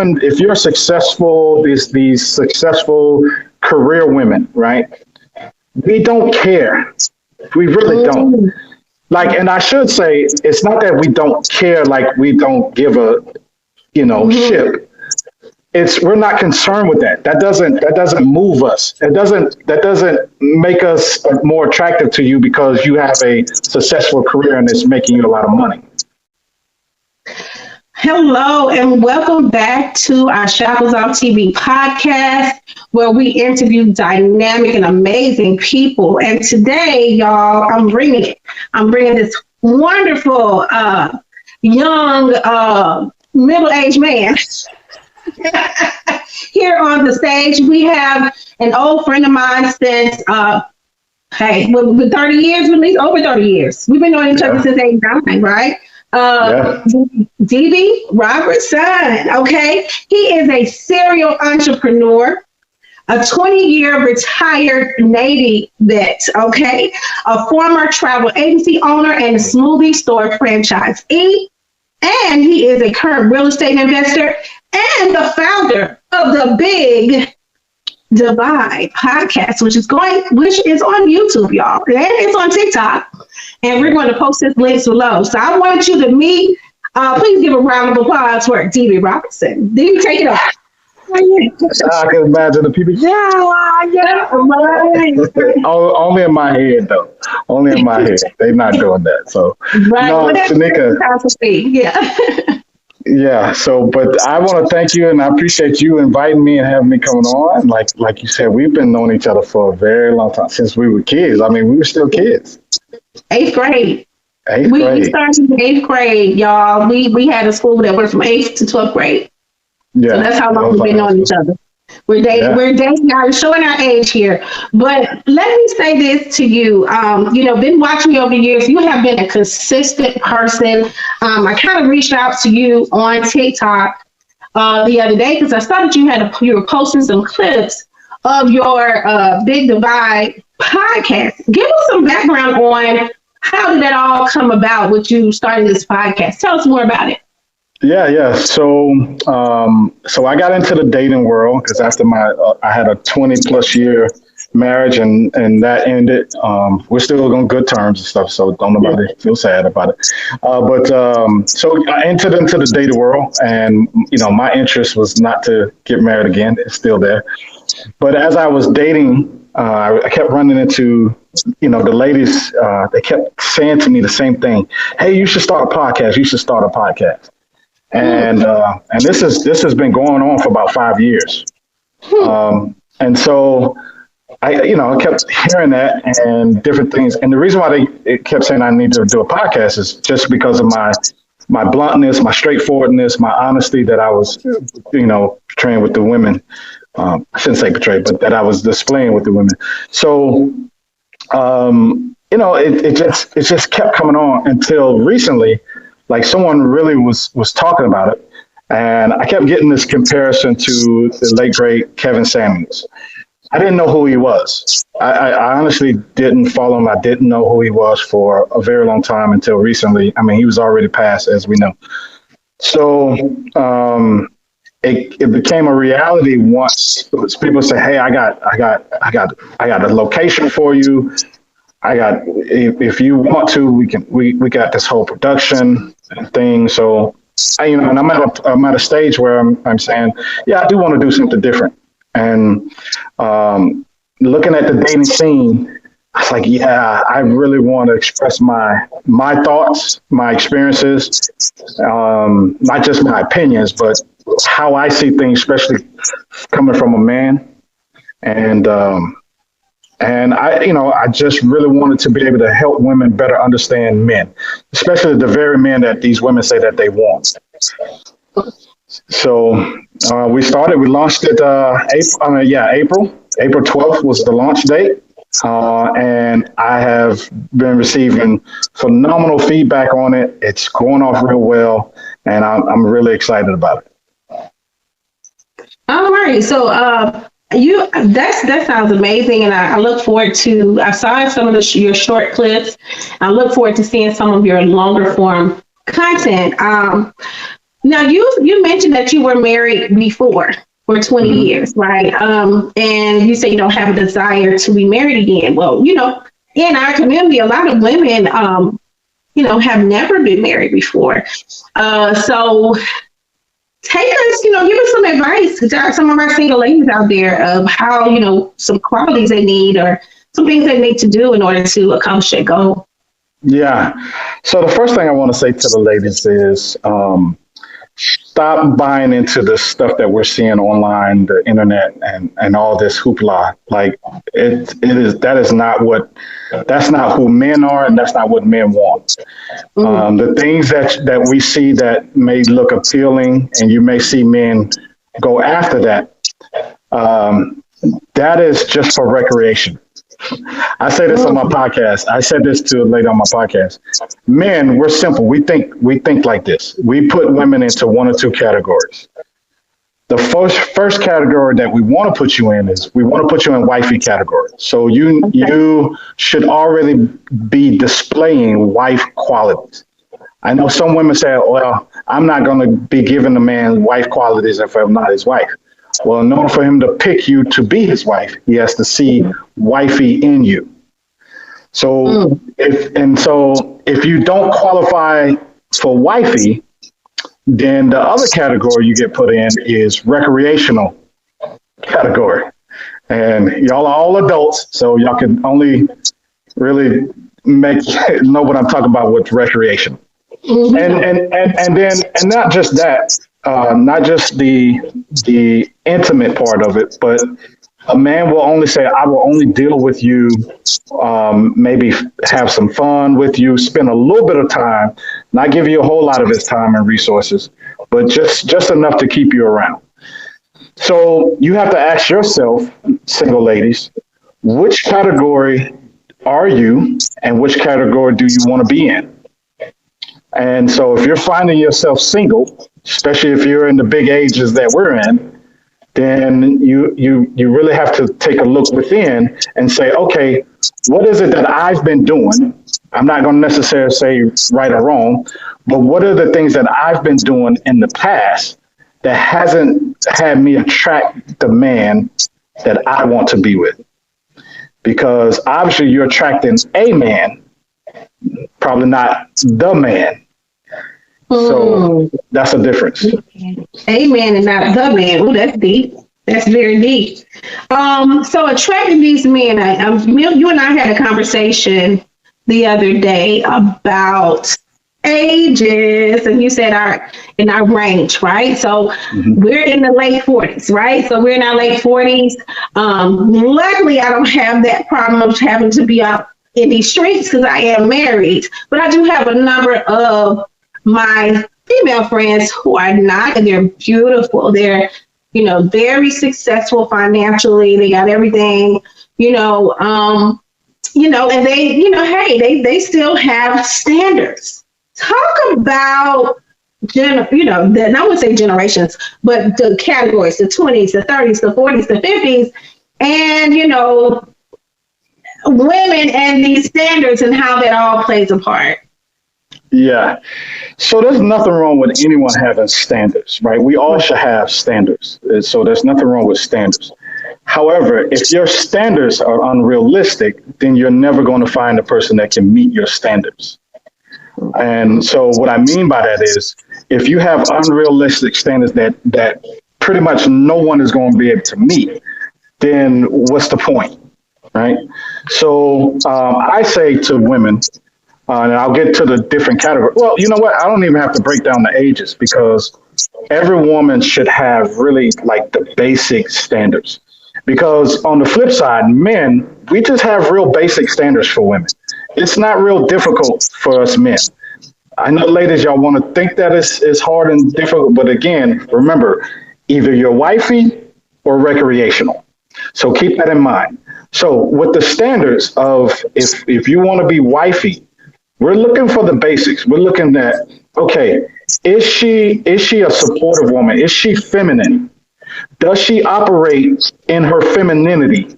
women, if you're successful, these successful career women, right? We don't care. We really don't. Like, and I should say, it's not that we don't care, like we don't give a, ship. It's we're not concerned with that. That doesn't move us. That doesn't make us more attractive to you because you have a successful career and it's making you a lot of money. Hello and welcome back to our Shackles on TV podcast, where we interview dynamic and amazing people. And today, y'all, I'm bringing this wonderful young middle-aged man here on the stage. We have an old friend of mine since with 30 years, at least over 30 years. We've been knowing each other since age 9, right? Devie Robertson, okay? He is a serial entrepreneur, a 20-year retired Navy vet, okay? A former travel agency owner and a smoothie store franchisee. And he is a current real estate investor and the founder of the Big Divide podcast, which is on YouTube, y'all, and it's on TikTok. And we're going to post this links below. So I want you to meet. Please give a round of applause for Devie Robertson. Devie, take it off. I can imagine the people. Only in my head, though. Only in my head. They're not doing that. So, no, Shanika. Yeah. So, but I want to thank you, and I appreciate you inviting me and having me coming on. Like you said, we've been knowing each other for a very long time, since we were kids. I mean, we were still kids. 8th grade. We started in 8th grade, y'all. We had a school that went from 8th to 12th grade. Yeah. So that's how long we've been knowing each other. We're dating now, showing our age here. But let me say this to you. Been watching you over the years. You have been a consistent person. I kind of reached out to you on TikTok the other day because I saw that you were posting some clips of your Big Divide podcast. Give us some background on how did that all come about with you starting this podcast? Tell us more about it. Yeah. So I got into the dating world because after I had a 20+ year marriage and that ended. We're still on good terms and stuff, so don't nobody feel sad about it. So I entered into the dating world, and my interest was not to get married again. It's still there. But as I was dating, I kept running into, the ladies, they kept saying to me the same thing. Hey, you should start a podcast. You should start a podcast. And this has been going on for about 5 years. And so I kept hearing that and different things. And the reason why they kept saying I need to do a podcast is just because of my bluntness, my straightforwardness, my honesty that I was, portraying with the women. I shouldn't say portray, but that I was displaying with the women. So, it just kept coming on until recently, like someone really was talking about it. And I kept getting this comparison to the late, great Kevin Samuels. I didn't know who he was. I honestly didn't follow him. I didn't know who he was for a very long time until recently. I mean, he was already passed, as we know. So, it became a reality once people say, "Hey, I got a location for you. If you want to, we got this whole production thing." So, and I'm at a stage where I'm saying, yeah, I do want to do something different. And looking at the dating scene, I was like, yeah, I really want to express my thoughts, my experiences, not just my opinions, but how I see things, especially coming from a man. And I just really wanted to be able to help women better understand men, especially the very men that these women say that they want. So we launched it April 12th was the launch date. And I have been receiving phenomenal feedback on it. It's going off real well, and I'm really excited about it. All right. So that sounds amazing, and I look forward to. I saw some of your short clips. I look forward to seeing some of your longer form content. Now you mentioned that you were married before for 20 Mm-hmm. years, right? And you say you don't have a desire to be married again. Well, in our community, a lot of women, have never been married before. So take us, give us some advice to some of our single ladies out there of how, some qualities they need or some things they need to do in order to accomplish that goal. Yeah. So the first thing I want to say to the ladies is stop buying into the stuff that we're seeing online, the internet, and all this hoopla. Like that's not who men are, and that's not what men want. The things that we see that may look appealing, and you may see men go after that. That is just for recreation. I say this on my podcast. I said this to a lady on my podcast. Men, we're simple. We think like this. We put women into one or two categories. The first category that we want to put you in is we want to put you in wifey category. So you should already be displaying wife qualities. I know some women say, well, I'm not going to be giving the man wife qualities if I'm not his wife. Well, in order for him to pick you to be his wife, he has to see wifey in you. So if you don't qualify for wifey, then the other category you get put in is recreational category. And y'all are all adults, so y'all can only really know what I'm talking about with recreation. And not just that, not just the intimate part of it, but a man will only say, I will only deal with you, maybe have some fun with you, spend a little bit of time, not give you a whole lot of his time and resources, but just enough to keep you around. So you have to ask yourself, single ladies, which category are you and which category do you want to be in? And so if you're finding yourself single, especially if you're in the big ages that we're in, then you really have to take a look within and say, okay, what is it that I've been doing? I'm not going to necessarily say right or wrong, but what are the things that I've been doing in the past that hasn't had me attract the man that I want to be with? Because obviously you're attracting a man, probably not the man. So that's a difference. A man and not the man. Oh, that's deep. That's very deep. So attracting these men, you and I had a conversation the other day about ages, and you said in our range, right? So we're in the late 40s, right? So we're in our late 40s. Luckily, I don't have that problem of having to be out in these streets because I am married, but I do have a number of my female friends who are not, and they're beautiful. They're, very successful financially. They got everything, and they, hey, they still have standards. Talk about, I wouldn't say generations, but the categories, the 20s, the 30s, the 40s, the 50s, and, women and these standards and how that all plays a part. Yeah. So there's nothing wrong with anyone having standards, right? We all should have standards. So there's nothing wrong with standards. However, if your standards are unrealistic, then you're never going to find a person that can meet your standards. And so what I mean by that is if you have unrealistic standards that pretty much no one is going to be able to meet, then what's the point, right? So I say to women, and I'll get to the different categories. Well, you know what? I don't even have to break down the ages because every woman should have really like the basic standards. Because on the flip side, men, we just have real basic standards for women. It's not real difficult for us men. I know, ladies, y'all want to think that it's hard and difficult. But again, remember, either you're wifey or recreational. So keep that in mind. So with the standards of if you want to be wifey, we're looking for the basics. We're looking at, okay, is she a supportive woman? Is she feminine? Does she operate in her femininity?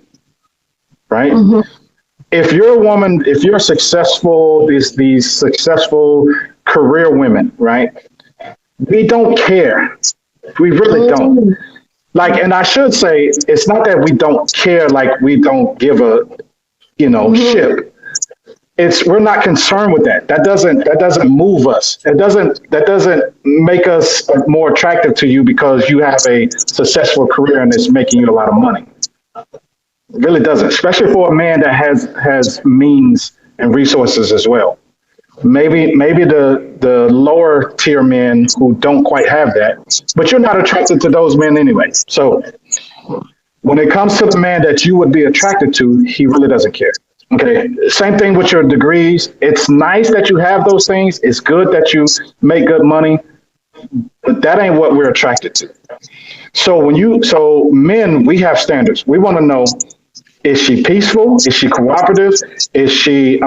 Right? Mm-hmm. If you're a woman, if you're successful, these successful career women, right? we don't care. We really don't. Like, and I should say, it's not that we don't care, like we don't give a, shit. It's we're not concerned with that. That doesn't move us. That doesn't make us more attractive to you because you have a successful career and it's making you a lot of money. It really doesn't, especially for a man that has means and resources as well. Maybe the lower tier men who don't quite have that, but you're not attracted to those men anyway. So when it comes to the man that you would be attracted to, he really doesn't care. Okay. Same thing with your degrees. It's nice that you have those things. It's good that you make good money, but that ain't what we're attracted to. So men, we have standards. We want to know, is she peaceful? Is she cooperative? Is she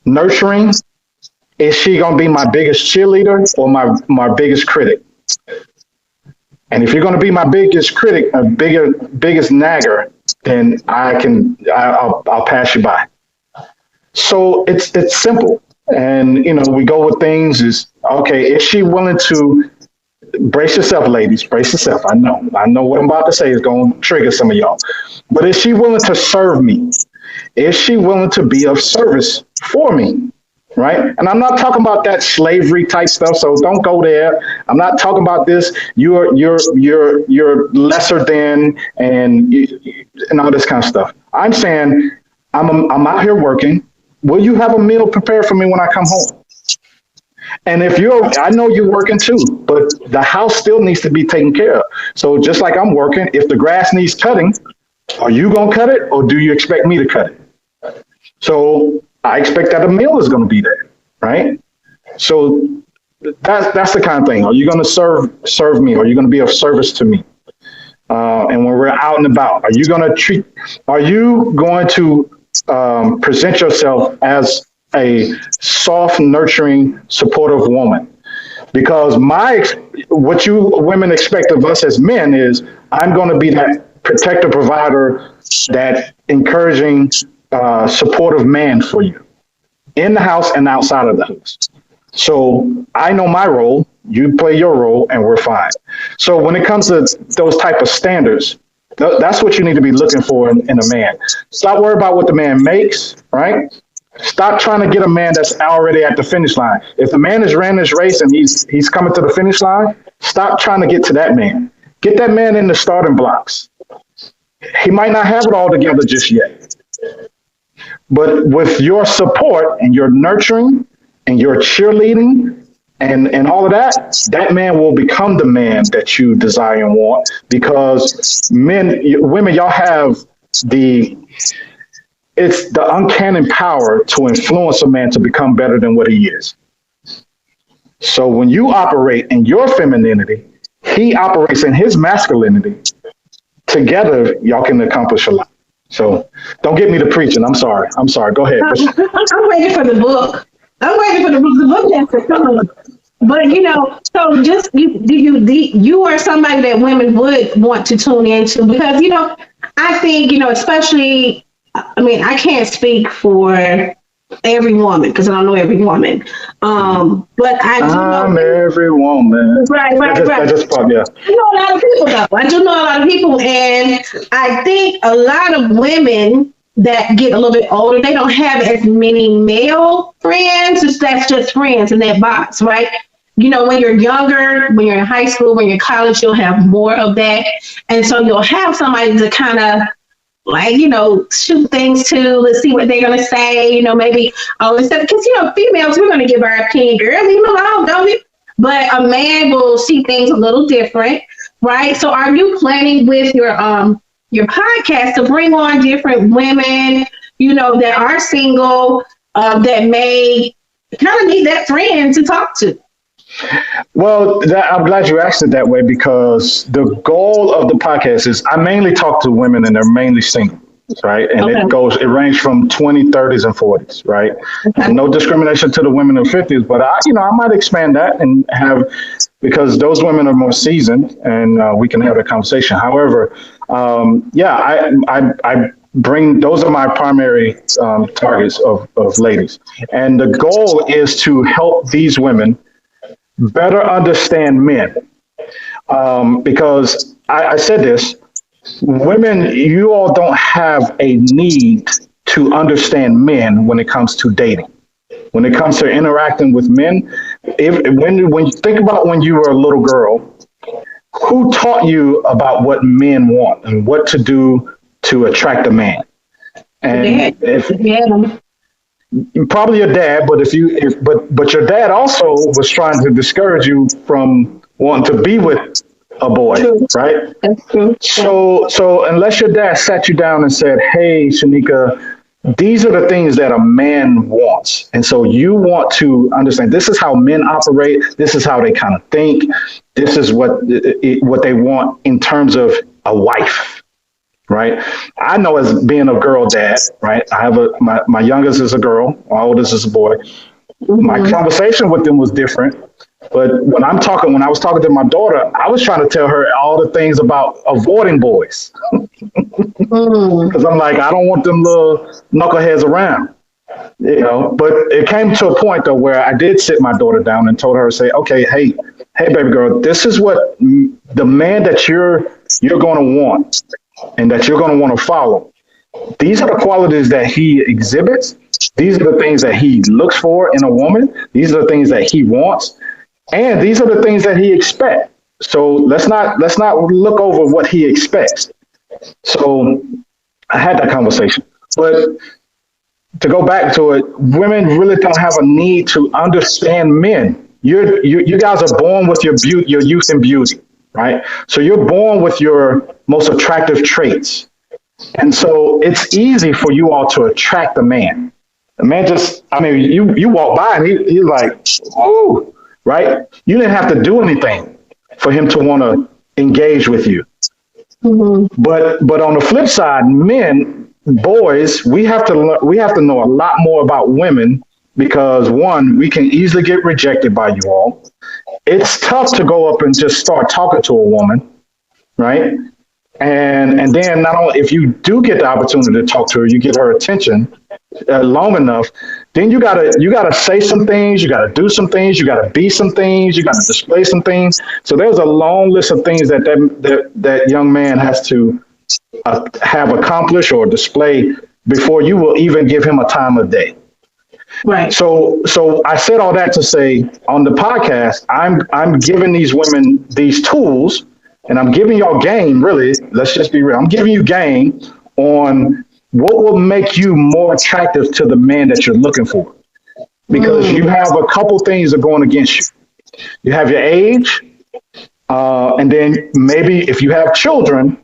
nurturing? Is she going to be my biggest cheerleader or my biggest critic? And if you're going to be my biggest critic, biggest nagger, then I'll pass you by. So it's simple. And, we go with things is, okay, is she willing to brace yourself, ladies, brace yourself. I know what I'm about to say is going to trigger some of y'all, but is she willing to serve me? Is she willing to be of service for me? Right. And I'm not talking about that slavery type stuff. So don't go there. I'm not talking about this. You're lesser than and all this kind of stuff. I'm saying I'm out here working. Will you have a meal prepared for me when I come home? And I know you're working too, but the house still needs to be taken care of. So just like I'm working, if the grass needs cutting, are you going to cut it or do you expect me to cut it? So I expect that a meal is going to be there, right? So that's the kind of thing. Are you going to serve me? Are you going to be of service to me? And when we're out and about, are you going to present yourself as a soft, nurturing, supportive woman? Because what you women expect of us as men is I'm going to be that protector, provider, that encouraging, supportive man for you in the house and outside of the house. So I know my role, you play your role, and we're fine. So when it comes to those type of standards, that's what you need to be looking for in a man. Stop worrying about what the man makes, right? Stop trying to get a man that's already at the finish line. If the man has ran this race and he's coming to the finish line, stop trying to get to that man. Get that man in the starting blocks. He might not have it all together just yet. But with your support and your nurturing and your cheerleading and all of that man will become the man that you desire and want, because women, y'all have it's the uncanny power to influence a man to become better than what he is. So when you operate in your femininity, he operates in his masculinity. Together, y'all can accomplish a lot. So don't get me to preaching. I'm sorry. Go ahead. I'm waiting for the book. I'm waiting for the book that's to come. But so just you are somebody that women would want to tune into, because I think especially, I can't speak for every woman because I don't know every woman. But I do know every woman. Right. I just yeah. I know a lot of people though. I do know a lot of people, and I think a lot of women that get a little bit older, they don't have as many male friends. That's just friends in that box, right? When you're younger, when you're in high school, when you're in college, you'll have more of that. And so you'll have somebody to kind of shoot things to, let's see what they're going to say, maybe, instead, because, females, we're going to give our opinion, girl, leave them alone, don't we? But a man will see things a little different, right? So are you planning with your podcast to bring on different women, that are single, that may kind of need that friend to talk to? Well, I'm glad you asked it that way, because the goal of the podcast is I mainly talk to women and they're mainly single, right? And it ranges from 20s, 30s, and 40s, right? Okay. And no discrimination to the women in the 50s, but I might expand that and have, because those women are more seasoned and we can have a conversation. However, I bring, those are my primary targets of ladies. And the goal is to help these women better understand men. Because I said this, women, you all don't have a need to understand men when it comes to dating. When it comes to interacting with men, when you think about when you were a little girl, who taught you about what men want and what to do to attract a man? And probably your dad, but your dad also was trying to discourage you from wanting to be with a boy, right? That's true. So unless your dad sat you down and said, "Hey, Shanika, these are the things that a man wants," and so you want to understand this is how men operate. This is how they kind of think. This is what they want in terms of a wife, right? I know as being a girl dad, right? I have my youngest is a girl, my oldest is a boy. Mm-hmm. My conversation with them was different. But when I was talking to my daughter, I was trying to tell her all the things about avoiding boys. Because I'm like, I don't want them little knuckleheads around, But it came to a point, though, where I did sit my daughter down and told her, say, okay, hey, baby girl, this is what the man that you're going to want and that you're going to want to follow. These are the qualities that he exhibits. These are the things that he looks for in a woman. These are the things that he wants. And these are the things that he expects. So let's not look over what he expects. So I had that conversation. But to go back to it, women really don't have a need to understand men. You guys are born with your youth and beauty, right? So you're born with your most attractive traits. And so it's easy for you all to attract a man. The man you walk by and he's like, oh, right? You didn't have to do anything for him to want to engage with you. Mm-hmm. But on the flip side, boys, we have to know a lot more about women because one, we can easily get rejected by you all. It's tough to go up and just start talking to a woman, right? And then not only if you do get the opportunity to talk to her, you get her attention long enough, then you gotta say some things, you gotta do some things, you gotta be some things, you gotta display some things. So there's a long list of things that young man has to have accomplished or display before you will even give him a time of day. Right. So I said all that to say on the podcast, I'm giving these women these tools. And I'm giving y'all game, really, let's just be real. I'm giving you game on what will make you more attractive to the man that you're looking for. Because you have a couple things that are going against you. You have your age, and then maybe if you have children,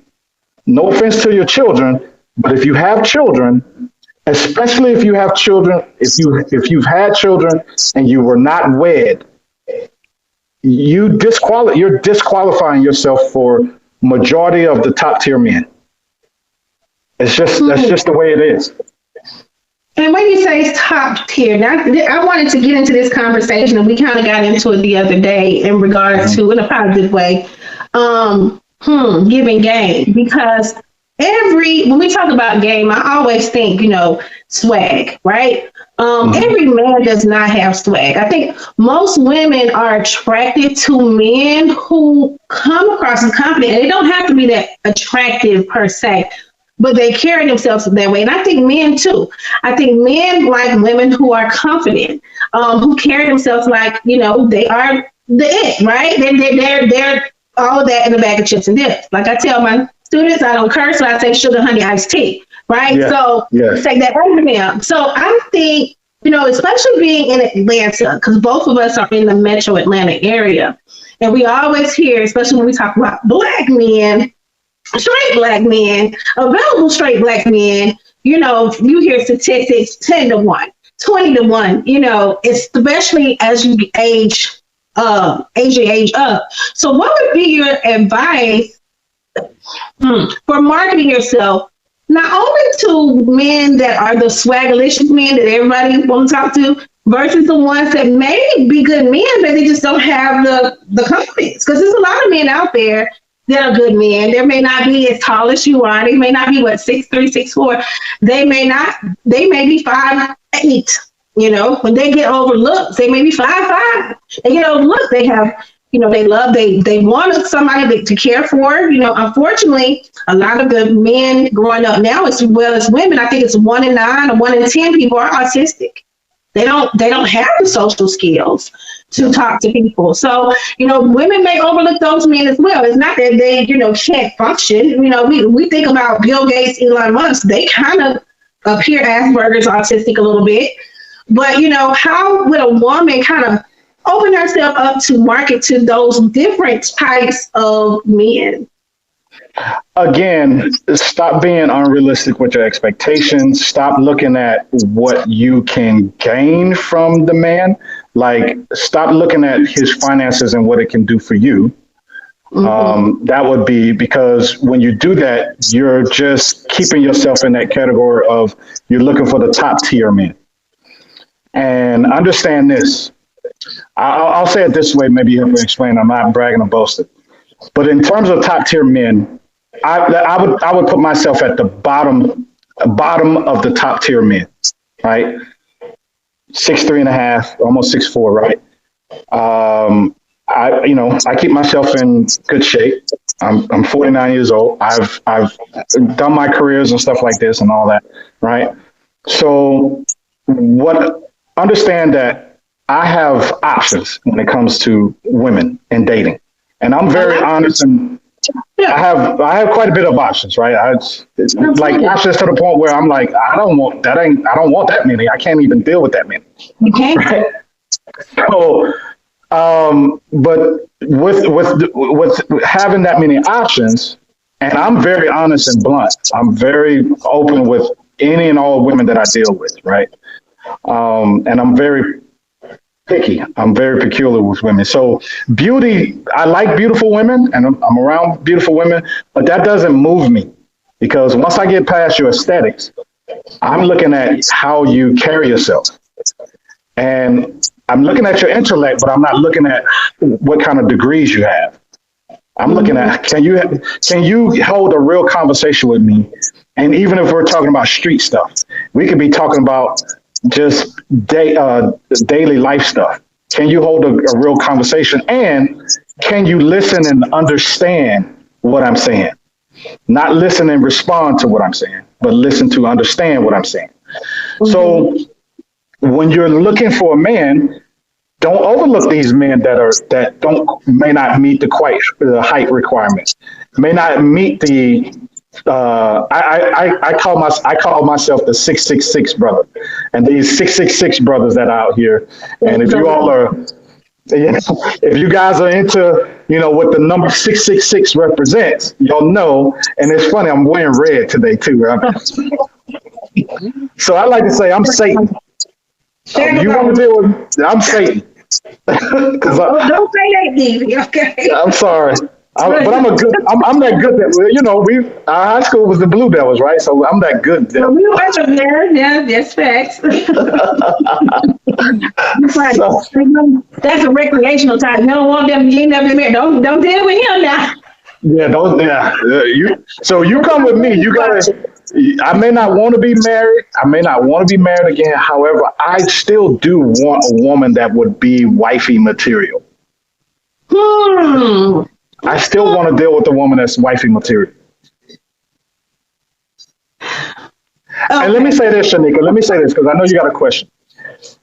no offense to your children, but if you have children, especially if you have children, if you've had children and you were not wed, you're disqualifying yourself for majority of the top tier men. That's just the way it is. And when you say it's top tier, now I wanted to get into this conversation, and we kind of got into it the other day in regards to, in a positive way, giving game. Because when we talk about game, I always think, swag, right? Every man does not have swag. I think most women are attracted to men who come across as confident, and they don't have to be that attractive per se, but they carry themselves that way. And I think men too. I think men like women who are confident, who carry themselves like, they are the it, right? They're all of that in a bag of chips and dip. Like I tell my students, I don't curse, so I say sugar, honey, iced tea. Right. Yeah. So take that acronym. So I think, especially being in Atlanta, because both of us are in the metro Atlanta area. And we always hear, especially when we talk about black men, straight black men, available straight black men, you hear statistics 10 to 1, 20 to 1, especially as you age up. So what would be your advice for marketing yourself? Not only to men that are the swagalicious men that everybody wants to talk to, versus the ones that may be good men, but they just don't have the confidence. Because there's a lot of men out there that are good men. They may not be as tall as you are. They may not be 6'3", 6'4". They may be 5'8", You know, when they get overlooked, they may be 5'5". They get overlooked. They have, you know, they want somebody to care for. You know, unfortunately, a lot of the men growing up now, as well as women, I think it's 1 in 9 or 1 in 10 people are autistic. They don't have the social skills to talk to people. So, you know, women may overlook those men as well. It's not that they, you know, can't function. You know, we think about Bill Gates, Elon Musk, they kind of appear Asperger's autistic a little bit. But, you know, how would a woman kind of open herself up to market to those different types of men? Again, stop being unrealistic with your expectations. Stop looking at what you can gain from the man. Like, stop looking at his finances and what it can do for you. That would be, because when you do that, you're just keeping yourself in that category of you're looking for the top tier men. And understand this. I'll say it this way. Maybe you have to explain. I'm not bragging or boasting. But in terms of top tier men, I would put myself at the bottom of the top tier men, right? 6'3.5", almost 6'4", right? I keep myself in good shape. I'm 49 years old. I've done my careers and stuff like this and all that, right? So understand that I have options when it comes to women and dating, and I'm very honest, and I have quite a bit of options, right? Like options to the point where I'm like, I don't want that many. I can't even deal with that many. Okay. Right? So, but with having that many options, and I'm very honest and blunt. I'm very open with any and all women that I deal with, right? And I'm very picky. I'm very peculiar with women. So beauty, I like beautiful women, and I'm around beautiful women, but that doesn't move me, because once I get past your aesthetics, I'm looking at how you carry yourself. And I'm looking at your intellect, but I'm not looking at what kind of degrees you have. I'm looking at, can you hold a real conversation with me? And even if we're talking about street stuff, we could be talking about just daily life stuff. Can you hold a real conversation? And can you listen and understand what I'm saying? Not listen and respond to what I'm saying, but listen to understand what I'm saying. So when you're looking for a man, don't overlook these men that may not meet the height requirements, may not meet the I call myself the 666 brother, and these 666 brothers that are out here. And if you all are, if you guys are into, what the number 666 represents, y'all know. And it's funny, I'm wearing red today too. Right? So I like to say I'm Satan. You want to deal with? I'm Satan. Don't say that, Devie. Okay. I'm sorry. But I'm that good that, our high school was the Blue Devils, right? So I'm that good. Well, we were there. Yeah, that's facts. That's a recreational type. You don't want them. You ain't never been married. Don't deal with him now. Yeah, So you come with me. You gotta. I may not want to be married. I may not want to be married again. However, I still do want a woman that would be wifey material. I still want to deal with a woman that's wifey material. Okay. And let me say this, Shanika. Let me say this, because I know you got a question.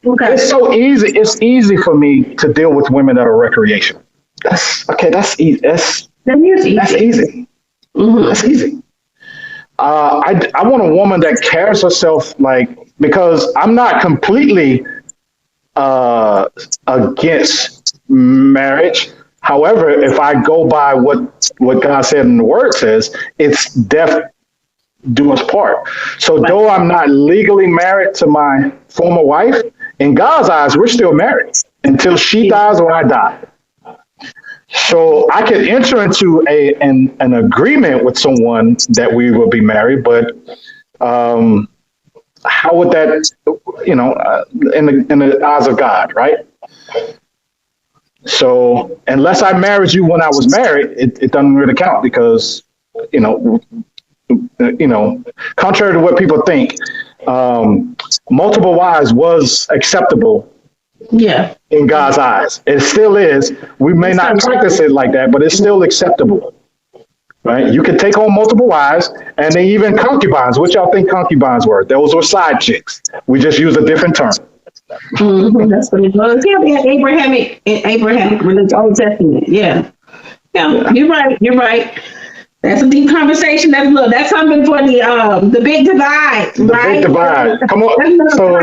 Okay. It's so easy. It's easy for me to deal with women that are recreational. That's easy. That's easy. That's easy. I want a woman that carries herself, because I'm not completely against marriage. However, if I go by what God said and the word says, it's death do us part. So though I'm not legally married to my former wife, in God's eyes, we're still married until she dies or I die. So I could enter into an agreement with someone that we will be married, but how would that, in the eyes of God, right? So unless I married you when I was married, it doesn't really count, because, contrary to what people think, multiple wives was acceptable. Yeah. In God's eyes, it still is. We may not practice it like that, but it's still acceptable. Right? You can take on multiple wives, and they even concubines. What y'all think concubines were? Those were side chicks. We just use a different term. That's what it was. Yeah, Abrahamic religion, Old Testament. Yeah. Yeah, you're right. You're right. That's a deep conversation. That's something for the big divide, right? Big divide. Come on. So,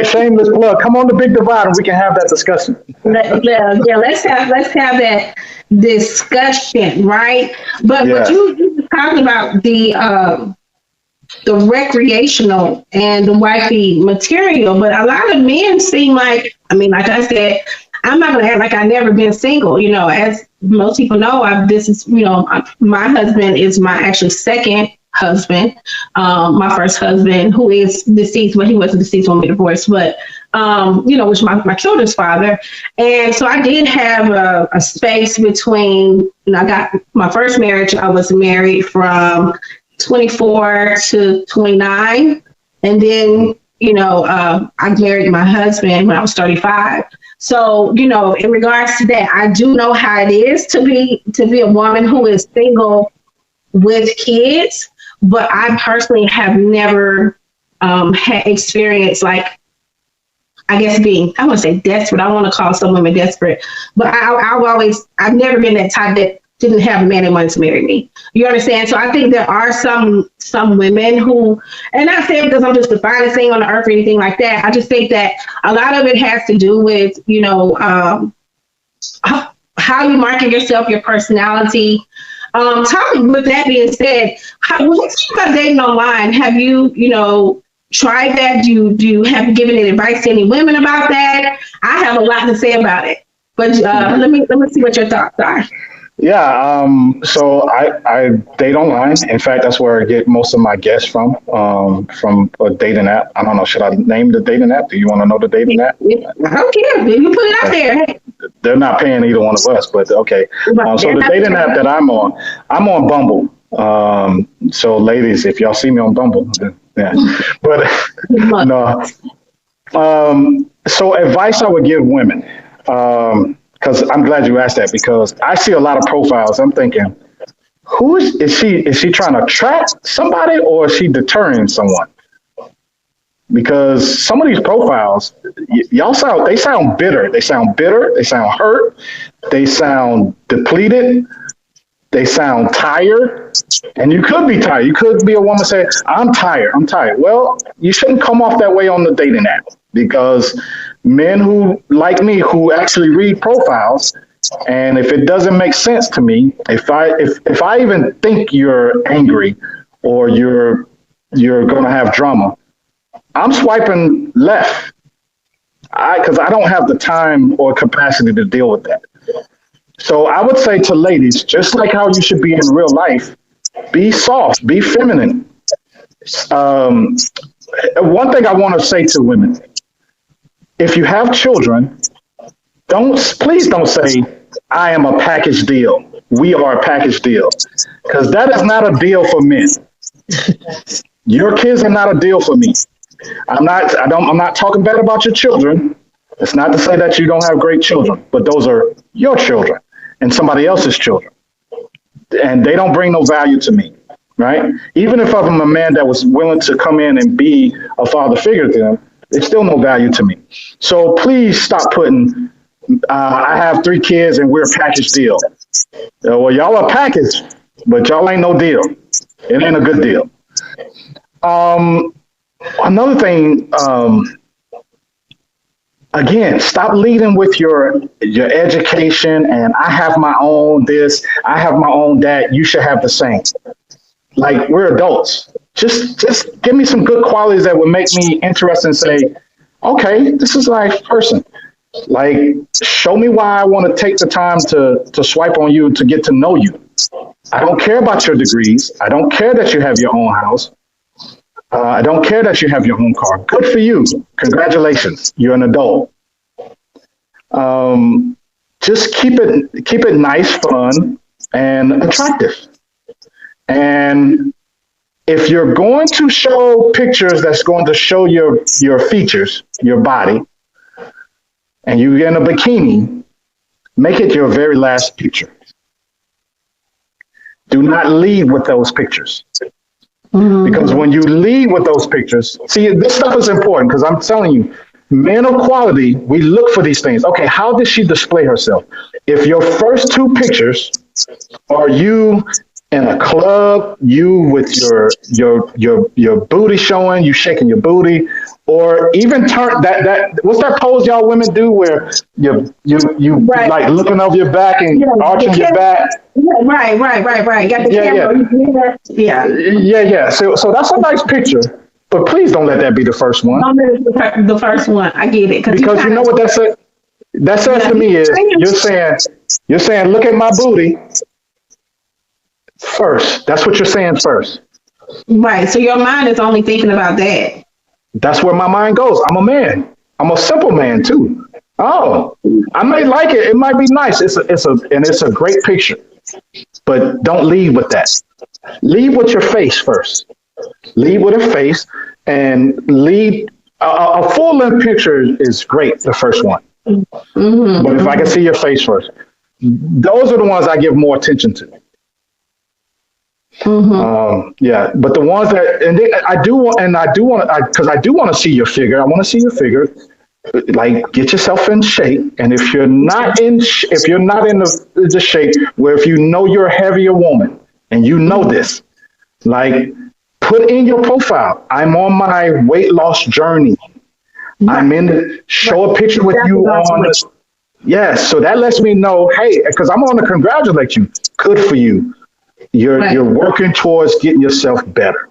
shameless plug. Come on, the big divide, and we can have that discussion. Let's have that discussion, right? But you were talking about the recreational and the wifey material, but a lot of men seem like, like I said, I'm not going to act like I've never been single. As most people know, my husband is my actually second husband. My first husband, who is deceased, he wasn't deceased when we divorced, but, was my children's father. And so I did have a space between, I got my first marriage. I was married from 24 to 29. And then, I married my husband when I was 35. So, in regards to that, I do know how it is to be a woman who is single with kids, but I personally have never had experience I guess I want to say desperate. I don't want to call some women desperate, but I've never been that type that didn't have a man that wanted to marry me. You understand? So I think there are some women who, and not saying because I'm just the finest thing on the earth or anything like that. I just think that a lot of it has to do with, how you market yourself, your personality. With that being said, when you talk about dating online, have you, tried that? Do you have given any advice to any women about that? I have a lot to say about it, but let me see what your thoughts are. Yeah, so I date online. In fact, that's where I get most of my guests from a dating app. I don't know, should I name the dating app? Do you want to know the dating app? I don't care. You put it out there. They're not paying either one of us, but okay. So the dating app that I'm on Bumble. So ladies, if y'all see me on Bumble, yeah. But no. So advice I would give women. Because I'm glad you asked that, because I see a lot of profiles. I'm thinking, is she trying to attract somebody, or is she deterring someone? Because some of these profiles, they sound bitter. They sound bitter. They sound hurt. They sound depleted. They sound tired. And you could be tired. You could be a woman saying, I'm tired. Well, you shouldn't come off that way on the dating app, because men who, like me, who actually read profiles, and if it doesn't make sense to me, if I even think you're angry or you're going to have drama, I'm swiping left, because I don't have the time or capacity to deal with that. So I would say to ladies, just like how you should be in real life, be soft, be feminine. One thing I want to say to women: if you have children, please don't say, I am a package deal. We are a package deal. Because that is not a deal for men. Your kids are not a deal for me. I'm not talking bad about your children. It's not to say that you don't have great children, but those are your children and somebody else's children. And they don't bring no value to me, right? Even if I'm a man that was willing to come in and be a father figure to them, it's still no value to me. So please stop putting, I have 3 kids and we're a package deal. Well, y'all are package, but y'all ain't no deal. It ain't a good deal. Another thing, again, stop leading with your education and I have my own this, I have my own that, you should have the same. Like, we're adults. Just give me some good qualities that would make me interested and say, okay, this is a nice person. Like, show me why I want to take the time to swipe on you to get to know you. I don't care about your degrees. I don't care that you have your own house. I don't care that you have your own car. Good for you. Congratulations. You're an adult. Just keep it nice, fun, and attractive. And if you're going to show pictures that's going to show your features, your body, and you're in a bikini, make it your very last picture. Do not lead with those pictures. Because when you lead with those pictures, see, this stuff is important because I'm telling you, men of quality, we look for these things. Okay, how did she display herself? If your first two pictures are you in a club, you with your booty showing, you shaking your booty, or even turn that what's that pose y'all women do where you right. Like looking over your back and arching your back. Right. Got the camera. Yeah. So that's a nice picture, but please don't let that be the first one. Don't let it be the first one. I get it. Because you know what that says? That says to me is you're saying look at my booty first. That's what you're saying first. Right. So your mind is only thinking about that. That's where my mind goes. I'm a man. I'm a simple man too. Oh, I may like it. It might be nice. It's a great picture. But don't lead with that. Lead with your face first. Lead with a face and lead. A full length picture is great, the first one. But if I can see your face first, those are the ones I give more attention to. But the ones that I do want to see your figure. I want to see your figure. Like, get yourself in shape, and if you're not in the shape where if you know you're a heavier woman and you know this, like put in your profile, I'm on my weight loss journey. Show a picture with you on this. Yes, so that lets me know, hey, because I'm going to congratulate you. Good for you. You're working towards getting yourself better.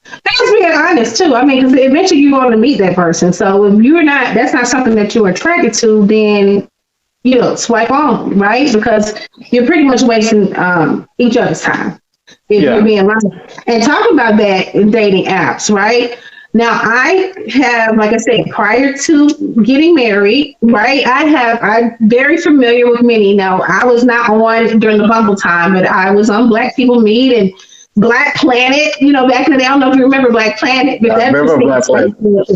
That's being honest too. I mean, because eventually you're going to meet that person. So if that's not something that you're attracted to, then swipe on, right? Because you're pretty much wasting each other's time if you're being honest. And talking about that in dating apps, right? Now I have, like I said, prior to getting married, right? I'm very familiar with many. Now I was not on during the Bumble time, but I was on Black People Meet and Black Planet, back in the day. I don't know if you remember Black Planet, but that's Black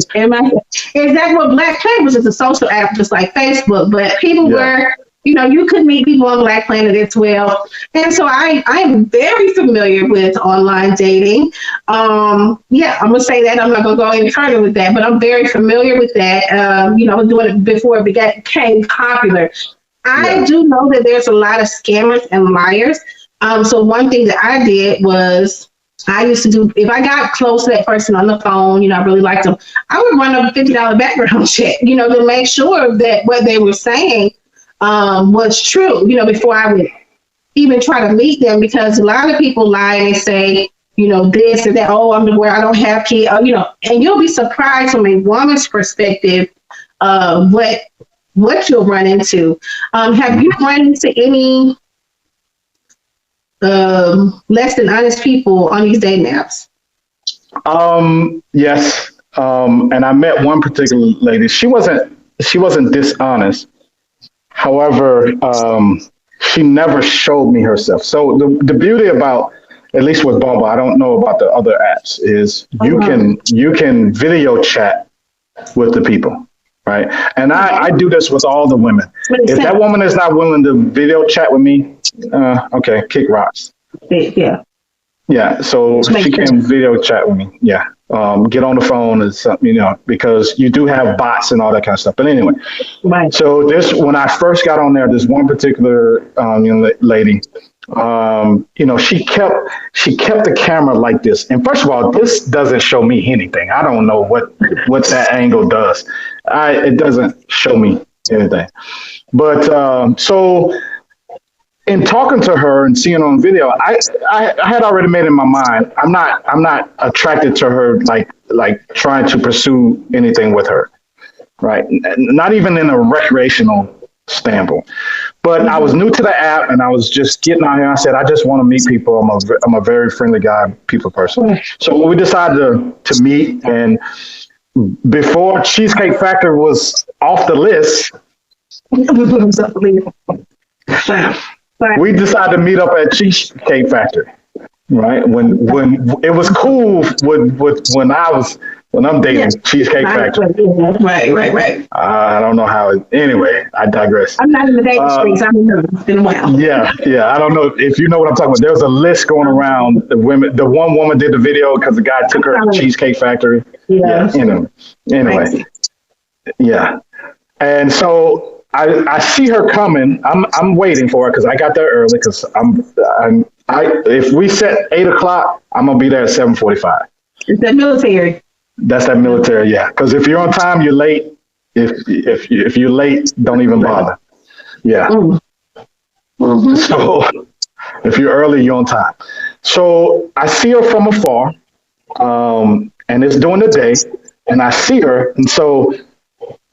Planet. Exactly what Black Planet was. Just a social app, just like Facebook. But people were, you could meet people on Black Planet as well. And so I am very familiar with online dating. I'm gonna say that. I'm not gonna go any further with that, but I'm very familiar with that. I was doing it before it became popular. I do know that there's a lot of scammers and liars. So one thing that I did was I used to do, if I got close to that person on the phone, I really liked them, I would run a $50 background check, to make sure that what they were saying was true, before I would even try to meet them, because a lot of people lie and they say, this or that, I'm aware I don't have kids, and you'll be surprised from a woman's perspective what you'll run into. Have you run into any less than honest people on these dating apps? Yes. And I met one particular lady. She wasn't dishonest. However, she never showed me herself. So the beauty about, at least with Bumble, I don't know about the other apps, is you can video chat with the people. Right. And I do this with all the women. If that woman is not willing to video chat with me, okay, kick rocks. Yeah. So she can video chat with me. Yeah. Get on the phone and something, because you do have bots and all that kind of stuff. But anyway, so when I first got on there, this one particular lady, she kept the camera like this. And first of all, this doesn't show me anything. I don't know what that angle does. It doesn't show me anything. But so in talking to her and seeing her on video, I had already made in my mind, I'm not attracted to her like trying to pursue anything with her, right? Not even in a recreational standpoint. But I was new to the app and I was just getting out here. I said, I just want to meet people. I'm a very friendly guy, people person. So we decided to meet, and before Cheesecake Factory was off the list, we decided to meet up at Cheesecake Factory. Right. When it was cool when I'm dating Cheesecake Factory. Right. I don't know how. Anyway, I digress. I'm not in the dating streets. I don't know. It's been a while. Yeah. I don't know if you know what I'm talking about. There was a list going around. The one woman did the video because the guy took her to Cheesecake Factory. Yeah. Anyway. Yeah. And so I see her coming. I'm waiting for her because I got there early because if we set 8:00, I'm gonna be there at 7:45. Is that military? That's that military, yeah. Because if you're on time, you're late. If you're late, don't even bother. Yeah. Mm-hmm. So if you're early, you're on time. So I see her from afar, and it's during the day, and I see her, and so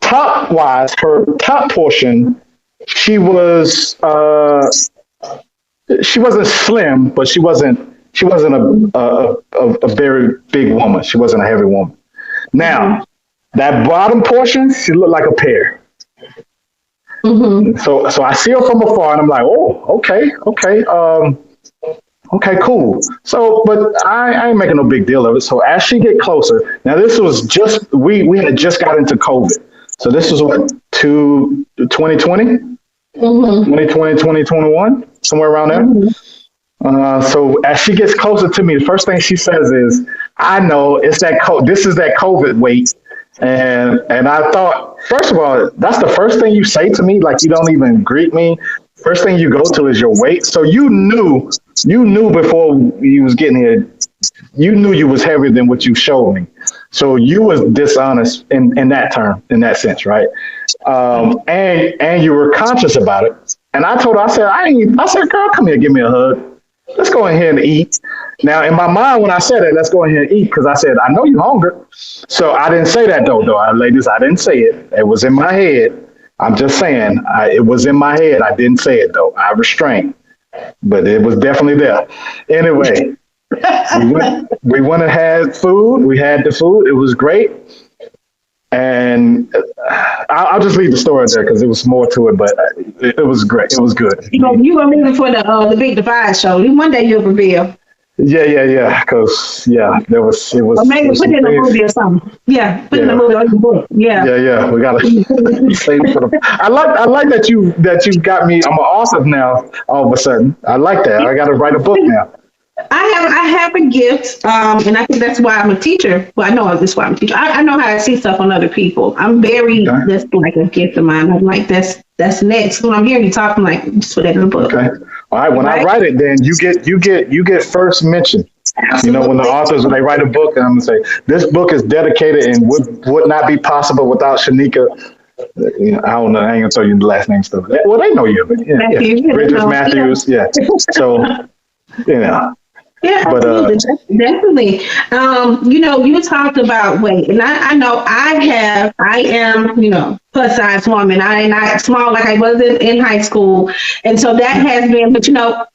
top wise, her top portion, she wasn't slim, but she wasn't a very big woman. She wasn't a heavy woman. Now, that bottom portion, she looked like a pear. Mm-hmm. So I see her from afar, and I'm like, oh, okay, cool. So, but I ain't making no big deal of it. So as she get closer, now this was just we had just got into COVID. So this was what 2020, 2020, 2021, somewhere around there. Mm-hmm. So as she gets closer to me, the first thing she says is, "I know it's that this is that COVID weight." And I thought, first of all, that's the first thing you say to me. Like, you don't even greet me. First thing you go to is your weight. So you knew before you was getting here, you knew you was heavier than what you showed me. So you was dishonest in that sense, right? And you were conscious about it. And I told her, I said, girl, come here, give me a hug. Let's go in here and eat. Now, in my mind, when I said it, let's go in here and eat, because I said, I know you're hungry. So I didn't say that, though. Ladies, I didn't say it. It was in my head. I'm just saying, it was in my head. I didn't say it, though. I restrained. But it was definitely there. Anyway, we went and had food. We had the food. It was great. And I'll just leave the story there because it was more to it, but it was great. It was good. You gonna leave it for the Big Divide show. One day you'll reveal. Yeah. Because it was. Or maybe put it in a movie or something. Yeah, put it in a movie or the book. Yeah. We gotta save it for the. I like that you got me. I'm an author now. All of a sudden, I like that. I got to write a book now. I have a gift, and I think that's why I'm a teacher. Well, I know that's why I'm a teacher. I know how to see stuff on other people. I'm very, that's like a gift of mine. I'm like, that's next. When I'm hearing you talk, I'm like, just put that in the book. Okay. All right. When I write it, then you get first mention. Absolutely. You know, when the authors, when they write a book, and I'm gonna say, this book is dedicated and would not be possible without Shanika. You know, I don't know. I ain't gonna tell you the last name stuff. Well, they know you, but Bridges Matthews. Yeah. So, you know. Yeah, but, definitely. You talked about weight, and I know I am, plus size woman. I am not small like I was in high school. And so that has been, but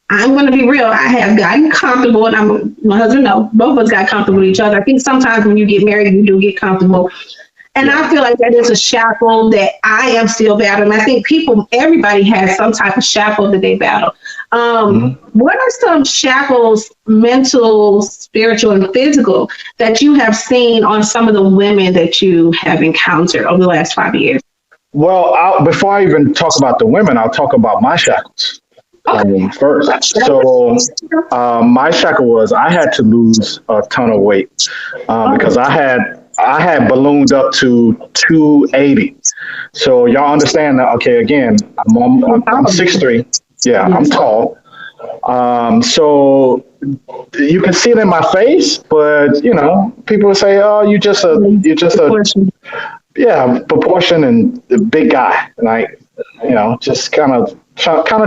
I'm going to be real. I have gotten comfortable, and my husband knows, both of us got comfortable with each other. I think sometimes when you get married, you do get comfortable. And I feel like that is a shackle that I am still battling. I think everybody has some type of shackle that they battle. What are some shackles, mental, spiritual, and physical, that you have seen on some of the women that you have encountered over the last 5 years? Well, before I even talk about the women, I'll talk about my shackles first. So my shackle was I had to lose a ton of weight because I had ballooned up to 280. So y'all understand that? Okay, again, I'm 6'3". Yeah, I'm tall. So you can see it in my face, but people say, "Oh, you're just a proportion and a big guy," like just kind of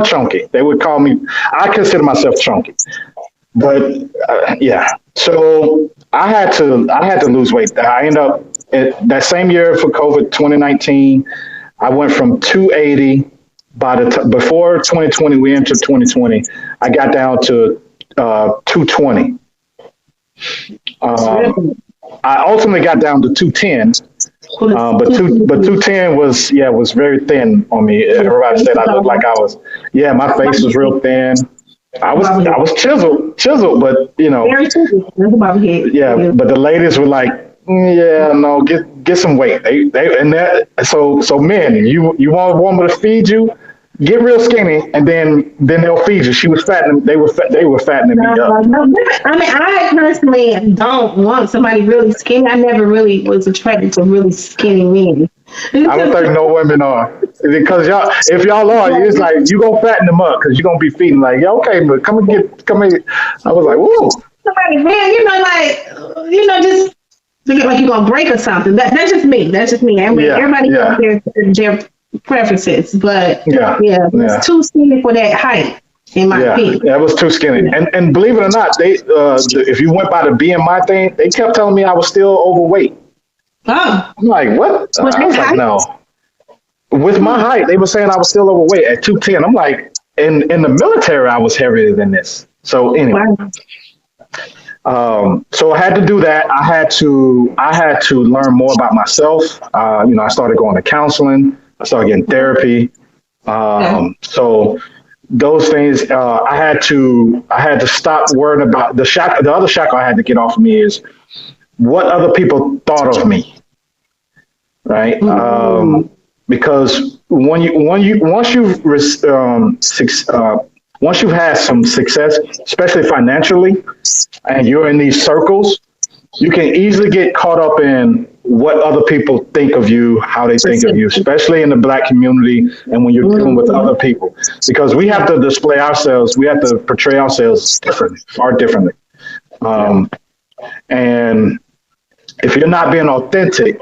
chunky. They would call me. I consider myself chunky, but So I had to lose weight. I ended up that same year for COVID 2019. I went from 280. Before 2020, we entered 2020. I got down to 220. I ultimately got down to 210. But 210 was very thin on me. Everybody said I looked like I was. Yeah, my face was real thin. I was chiseled, but you know, very chiseled. That's bobblehead. Yeah, but the ladies were like, yeah, no, get some weight. They and that so men, you want a woman to feed you, get real skinny, and then they'll feed you. She was fattening. They were fattening me up. No, I mean, I personally don't want somebody really skinny. I never really was attracted to really skinny men. I don't think no women are, because if y'all are, it's like you gonna fatten them up because you're gonna be feeding like, yeah, okay, but come here. I was like, whoa. Somebody, man, just look like you're gonna break or something. That's just me. I mean, everybody has their preferences, but it's too skinny for that height. In my opinion, that was too skinny. And believe it or not, they if you went by the BMI thing, they kept telling me I was still overweight. Oh. I'm like, what? I was like, no. With my height, they were saying I was still overweight at 210. I'm like, in the military, I was heavier than this. So anyway, so I had to do that. I had to learn more about myself. I started going to counseling. I started getting therapy. So those things, I had to stop worrying about the other shackle I had to get off of me is what other people thought of me, right? Because once you've had some success, especially financially, and you're in these circles, you can easily get caught up in what other people think of you, how they think of you, especially in the Black community and when you're dealing with other people, because we have to display ourselves, we have to portray ourselves far differently. And if you're not being authentic,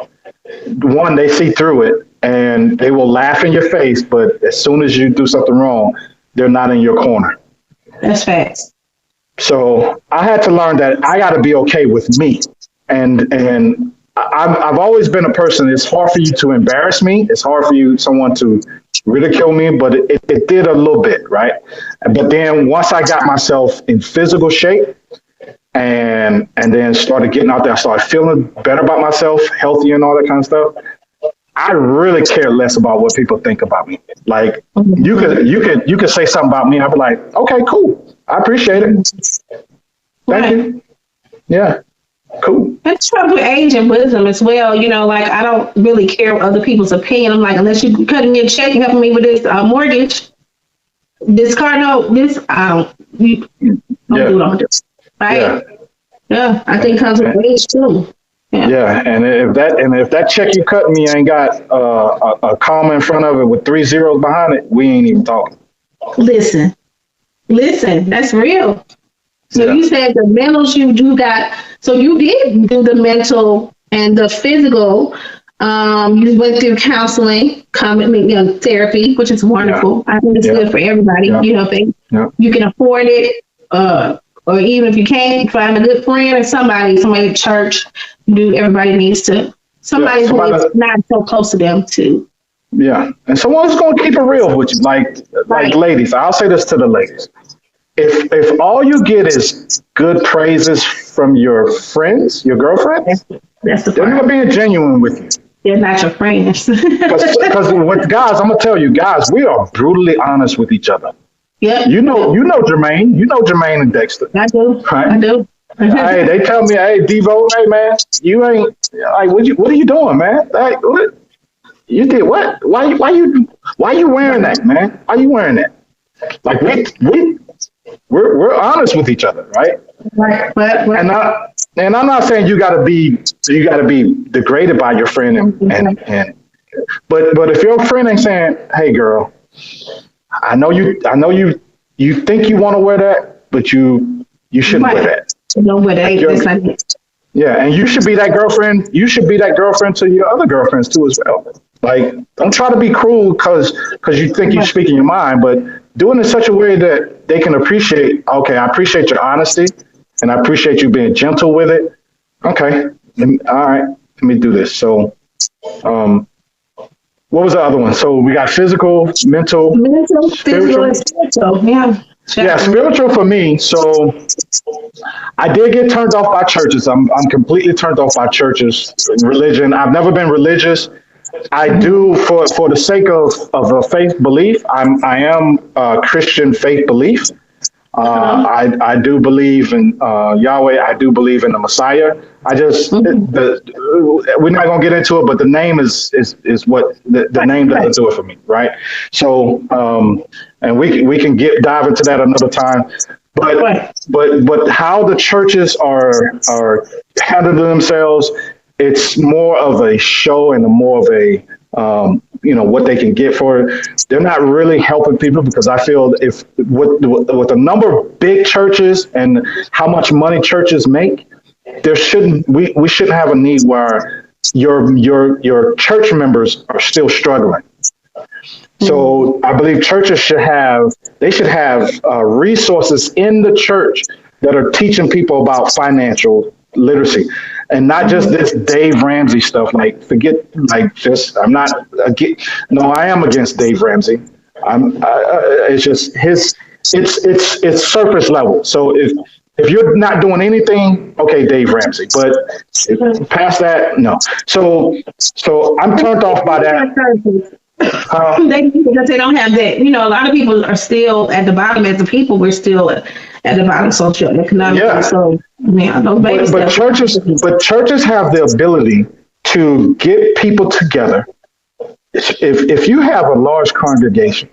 one, they see through it and they will laugh in your face, but as soon as you do something wrong, they're not in your corner. That's facts. So I had to learn that I got to be okay with me. And I've always been a person, it's hard for you to embarrass me. It's hard for someone to ridicule me, but it did a little bit, right? But then once I got myself in physical shape, and then started getting out there, I started feeling better about myself, healthy and all that kind of stuff. I really care less about what people think about me. Like you could say something about me, I'd be like, okay, cool. I appreciate it. Thank you. Yeah. Cool. That's trouble with age and wisdom as well. Like I don't really care what other people's opinion. I'm like, unless you cutting me a check and helping me with this mortgage, this car note, this I don't do it on this. Right? Yeah, I think it comes with age too. Yeah, and if that check you cut me ain't got a comma in front of it with 3 zeros behind it, we ain't even talking. Listen, that's real. So you said the mentals you do got. So you did do the mental and the physical. You went through counseling, therapy, which is wonderful. I think it's good for everybody. If you can afford it. Or even if you can't, find a good friend or somebody at church. Everybody needs to. Somebody who's not so close to them too. Yeah, and someone who's gonna keep it real with you, like ladies. I'll say this to the ladies: if all you get is good praises from your friends, your girlfriends, they're not being genuine with you. They're not your friends. Because with guys, I'm gonna tell you, guys, we are brutally honest with each other. Yeah. You know Jermaine and Dexter. I do. Right? I do. Hey, they tell me, hey, Devo, hey man, you ain't like what are you doing, man? Like what? You did what? Why you wearing that, man? Why you wearing that? Like we're honest with each other, right? Right. And I'm not saying you gotta be degraded by your friend but if your friend ain't saying, hey girl, I know you think you want to wear that, but you shouldn't wear that. Don't wear that. Yeah, and you should be that girlfriend. You should be that girlfriend to your other girlfriends too as well. Like, don't try to be cruel because you think you're speaking your mind, but do it in such a way that they can appreciate. Okay, I appreciate your honesty, and I appreciate you being gentle with it. Okay, all right, let me do this. So, what was the other one? So we got physical, mental, physical, and spiritual. Yeah. Yeah, spiritual for me. So I did get turned off by churches. I'm completely turned off by churches, religion. I've never been religious. I do for the sake of a faith belief. I am a Christian faith belief. I do believe in Yahweh. I do believe in the Messiah. I just we're not gonna get into it, but the name is what the name doesn't do it for me, right? So and we can dive into that another time. But how the churches are handling themselves, it's more of a show and more of a what they can get for it. They're not really helping people, because I feel if with the number of big churches and how much money churches make, we shouldn't have a need where your church members are still struggling. So I believe churches should have resources in the church that are teaching people about financial literacy, and not just this Dave Ramsey stuff. I am against Dave Ramsey. It's just it's surface level. So if you're not doing anything, okay, Dave Ramsey, but past that, no. So I'm turned off by that. Because they don't have that. A lot of people are still at the bottom. As a people, we're still at the bottom socioeconomically. Yeah. So but churches have the ability to get people together. If you have a large congregation,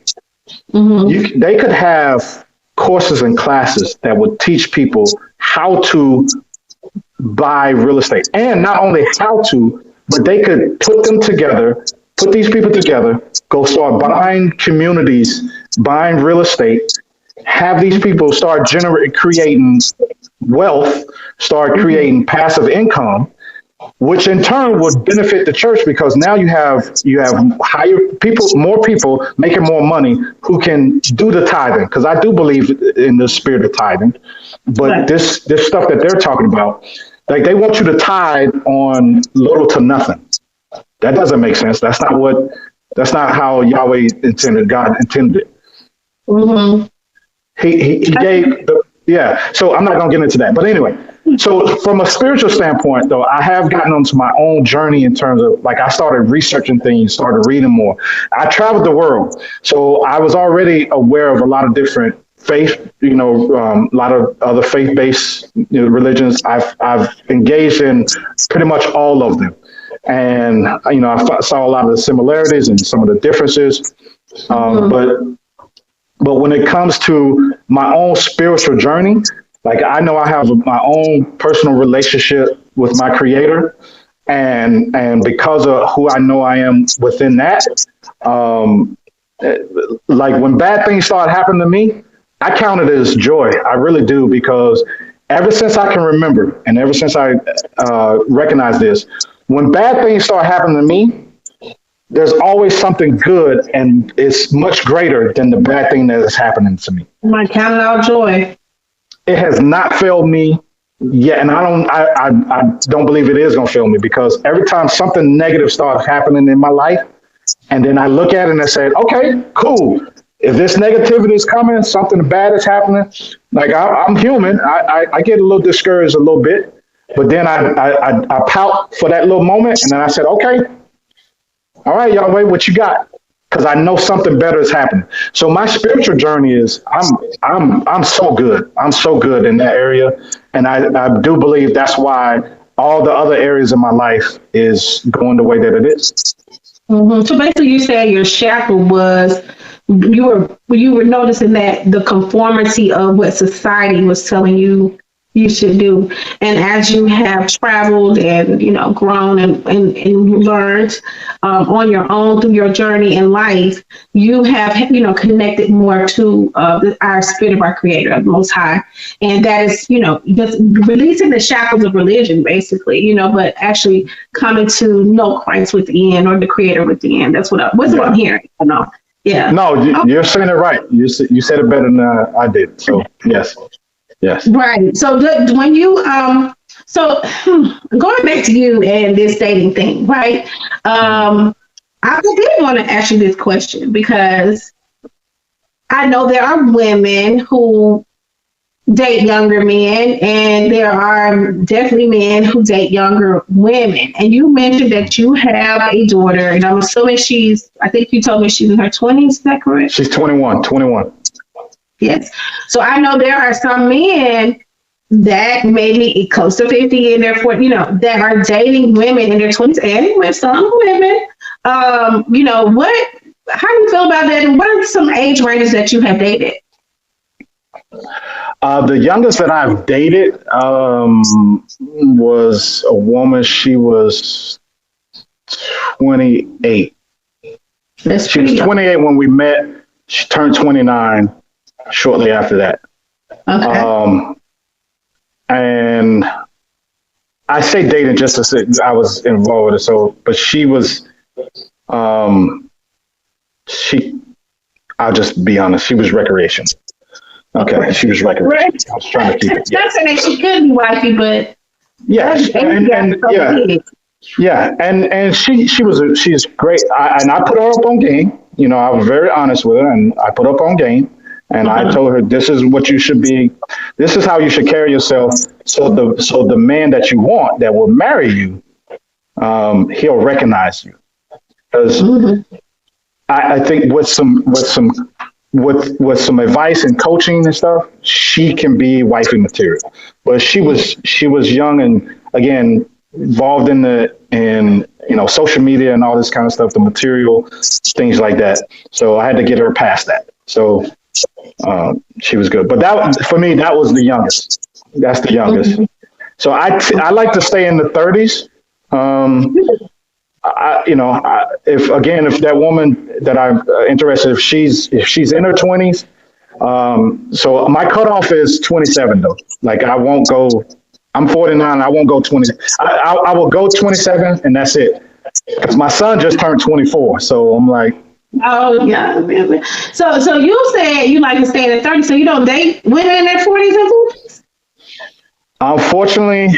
they could have courses and classes that would teach people how to buy real estate, and not only how to, but they could put these people together, go start buying communities, buying real estate, have these people start creating wealth, start creating passive income, which in turn would benefit the church, because now you have more people making more money who can do the tithing. Because I do believe in the spirit of tithing, but this stuff that they're talking about, like they want you to tithe on little to nothing. That doesn't make sense. That's not how Yahweh intended. God intended it. Mm-hmm. He gave so I'm not going to get into that. But anyway, so from a spiritual standpoint, though, I have gotten onto my own journey in terms of, I started researching things, started reading more. I traveled the world. So I was already aware of a lot of different faith, a lot of other faith-based religions. I've engaged in pretty much all of them. And, I saw a lot of the similarities and some of the differences. But when it comes to my own spiritual journey, I know I have my own personal relationship with my Creator. And because of who I know I am within that, when bad things start happening to me, I count it as joy. I really do, because ever since I can remember, and ever since I recognize this, when bad things start happening to me, there's always something good, and it's much greater than the bad thing that is happening to me. I count it all joy. It has not failed me yet, and I don't believe it is going to fail me, because every time something negative starts happening in my life, and then I look at it and I say, okay, cool. If this negativity is coming, something bad is happening, I'm human. I get a little discouraged a little bit. But then I pout for that little moment, and then I said, okay, all right, Yahweh, what you got? Because I know something better is happening. So my spiritual journey is I'm so good. I'm so good in that area, and I do believe that's why all the other areas of my life is going the way that it is. Mm-hmm. So basically, you said your shackle was you were noticing that the conformity of what society was telling you should do. And as you have traveled and, grown and learned on your own through your journey in life, you have, connected more to our spirit of our Creator, the Most High. And that is, just releasing the shackles of religion, basically, but actually coming to know Christ within, or the Creator within. That's what I'm hearing. Yeah. No, you're saying it right. You said it better than I did. So, yes. Yes. Right. So when you going back to you and this dating thing, right? I did want to ask you this question, because I know there are women who date younger men, and there are definitely men who date younger women. And you mentioned that you have a daughter, and I'm assuming I think you told me she's in her 20s. Is that correct? She's 21. Yes. So I know there are some men that maybe close to 50 and therefore, that are dating women in their 20s and with some women. How do you feel about that? And what are some age ranges that you have dated? The youngest that I've dated was a woman. She was 28. She was 28 when we met. She turned 29 shortly after that. Okay. And I say dating just to say I was involved with it. So, but she was, I'll just be honest, she was recreational. Okay, she was recreational. Right. I was trying to keep it. Not saying that she couldn't be wifey, but yes, and she's great. I put her up on game. I was very honest with her, and I put up on game. And I told her, this is what you should be. This is how you should carry yourself. So the man that you want that will marry you, he'll recognize you. Because I think with some advice and coaching and stuff, she can be wifey material. But she was young and again involved in social media and all this kind of stuff, the material things like that. So I had to get her past that. So. She was good, but for me, that was the youngest. That's the youngest. So I like to stay in the 30s. If that woman that I'm interested, if she's in her 20s, so my cutoff is 27 though. Like I won't go. I'm 49. I won't go 20. I will go 27, and that's it. Because my son just turned 24, so I'm like. Oh yeah. So you said you like to stay in the 30s, so you don't date women in their 40s and 50s? Unfortunately,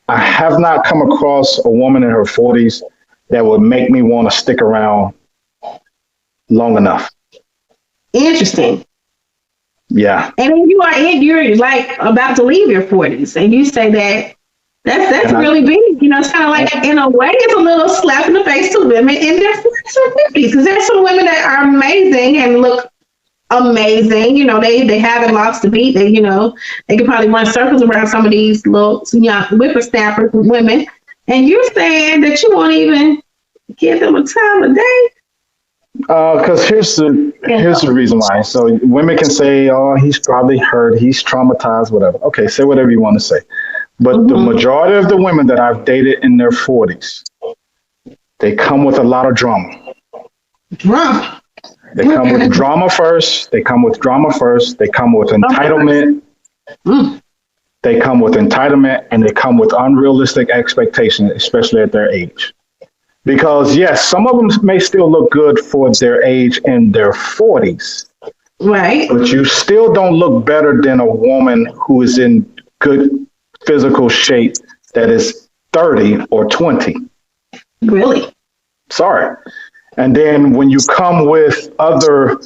I have not come across a woman in her 40s that would make me want to stick around long enough. Interesting. Yeah. And when you're like about to leave your 40s, and you say that's really big. It's kind of like, in a way, it's a little slap in the face to women in their 40s or 50s. Because there's some women that are amazing and look amazing. They haven't lost the beat. They can probably run circles around some of these little young whippersnappers women. And you're saying that you won't even give them a time of day? Because here's the reason why. So women can say, oh, he's probably hurt. He's traumatized, whatever. Okay, say whatever you want to say. But the majority of the women that I've dated in their 40s, they come with a lot of drama. Drama. They come with drama first. They come with entitlement. They come with entitlement, and they come with unrealistic expectations, especially at their age. Because yes, some of them may still look good for their age in their 40s. Right. But you still don't look better than a woman who is in good physical shape that is 30 or 20. Really? Sorry. And then when you come with other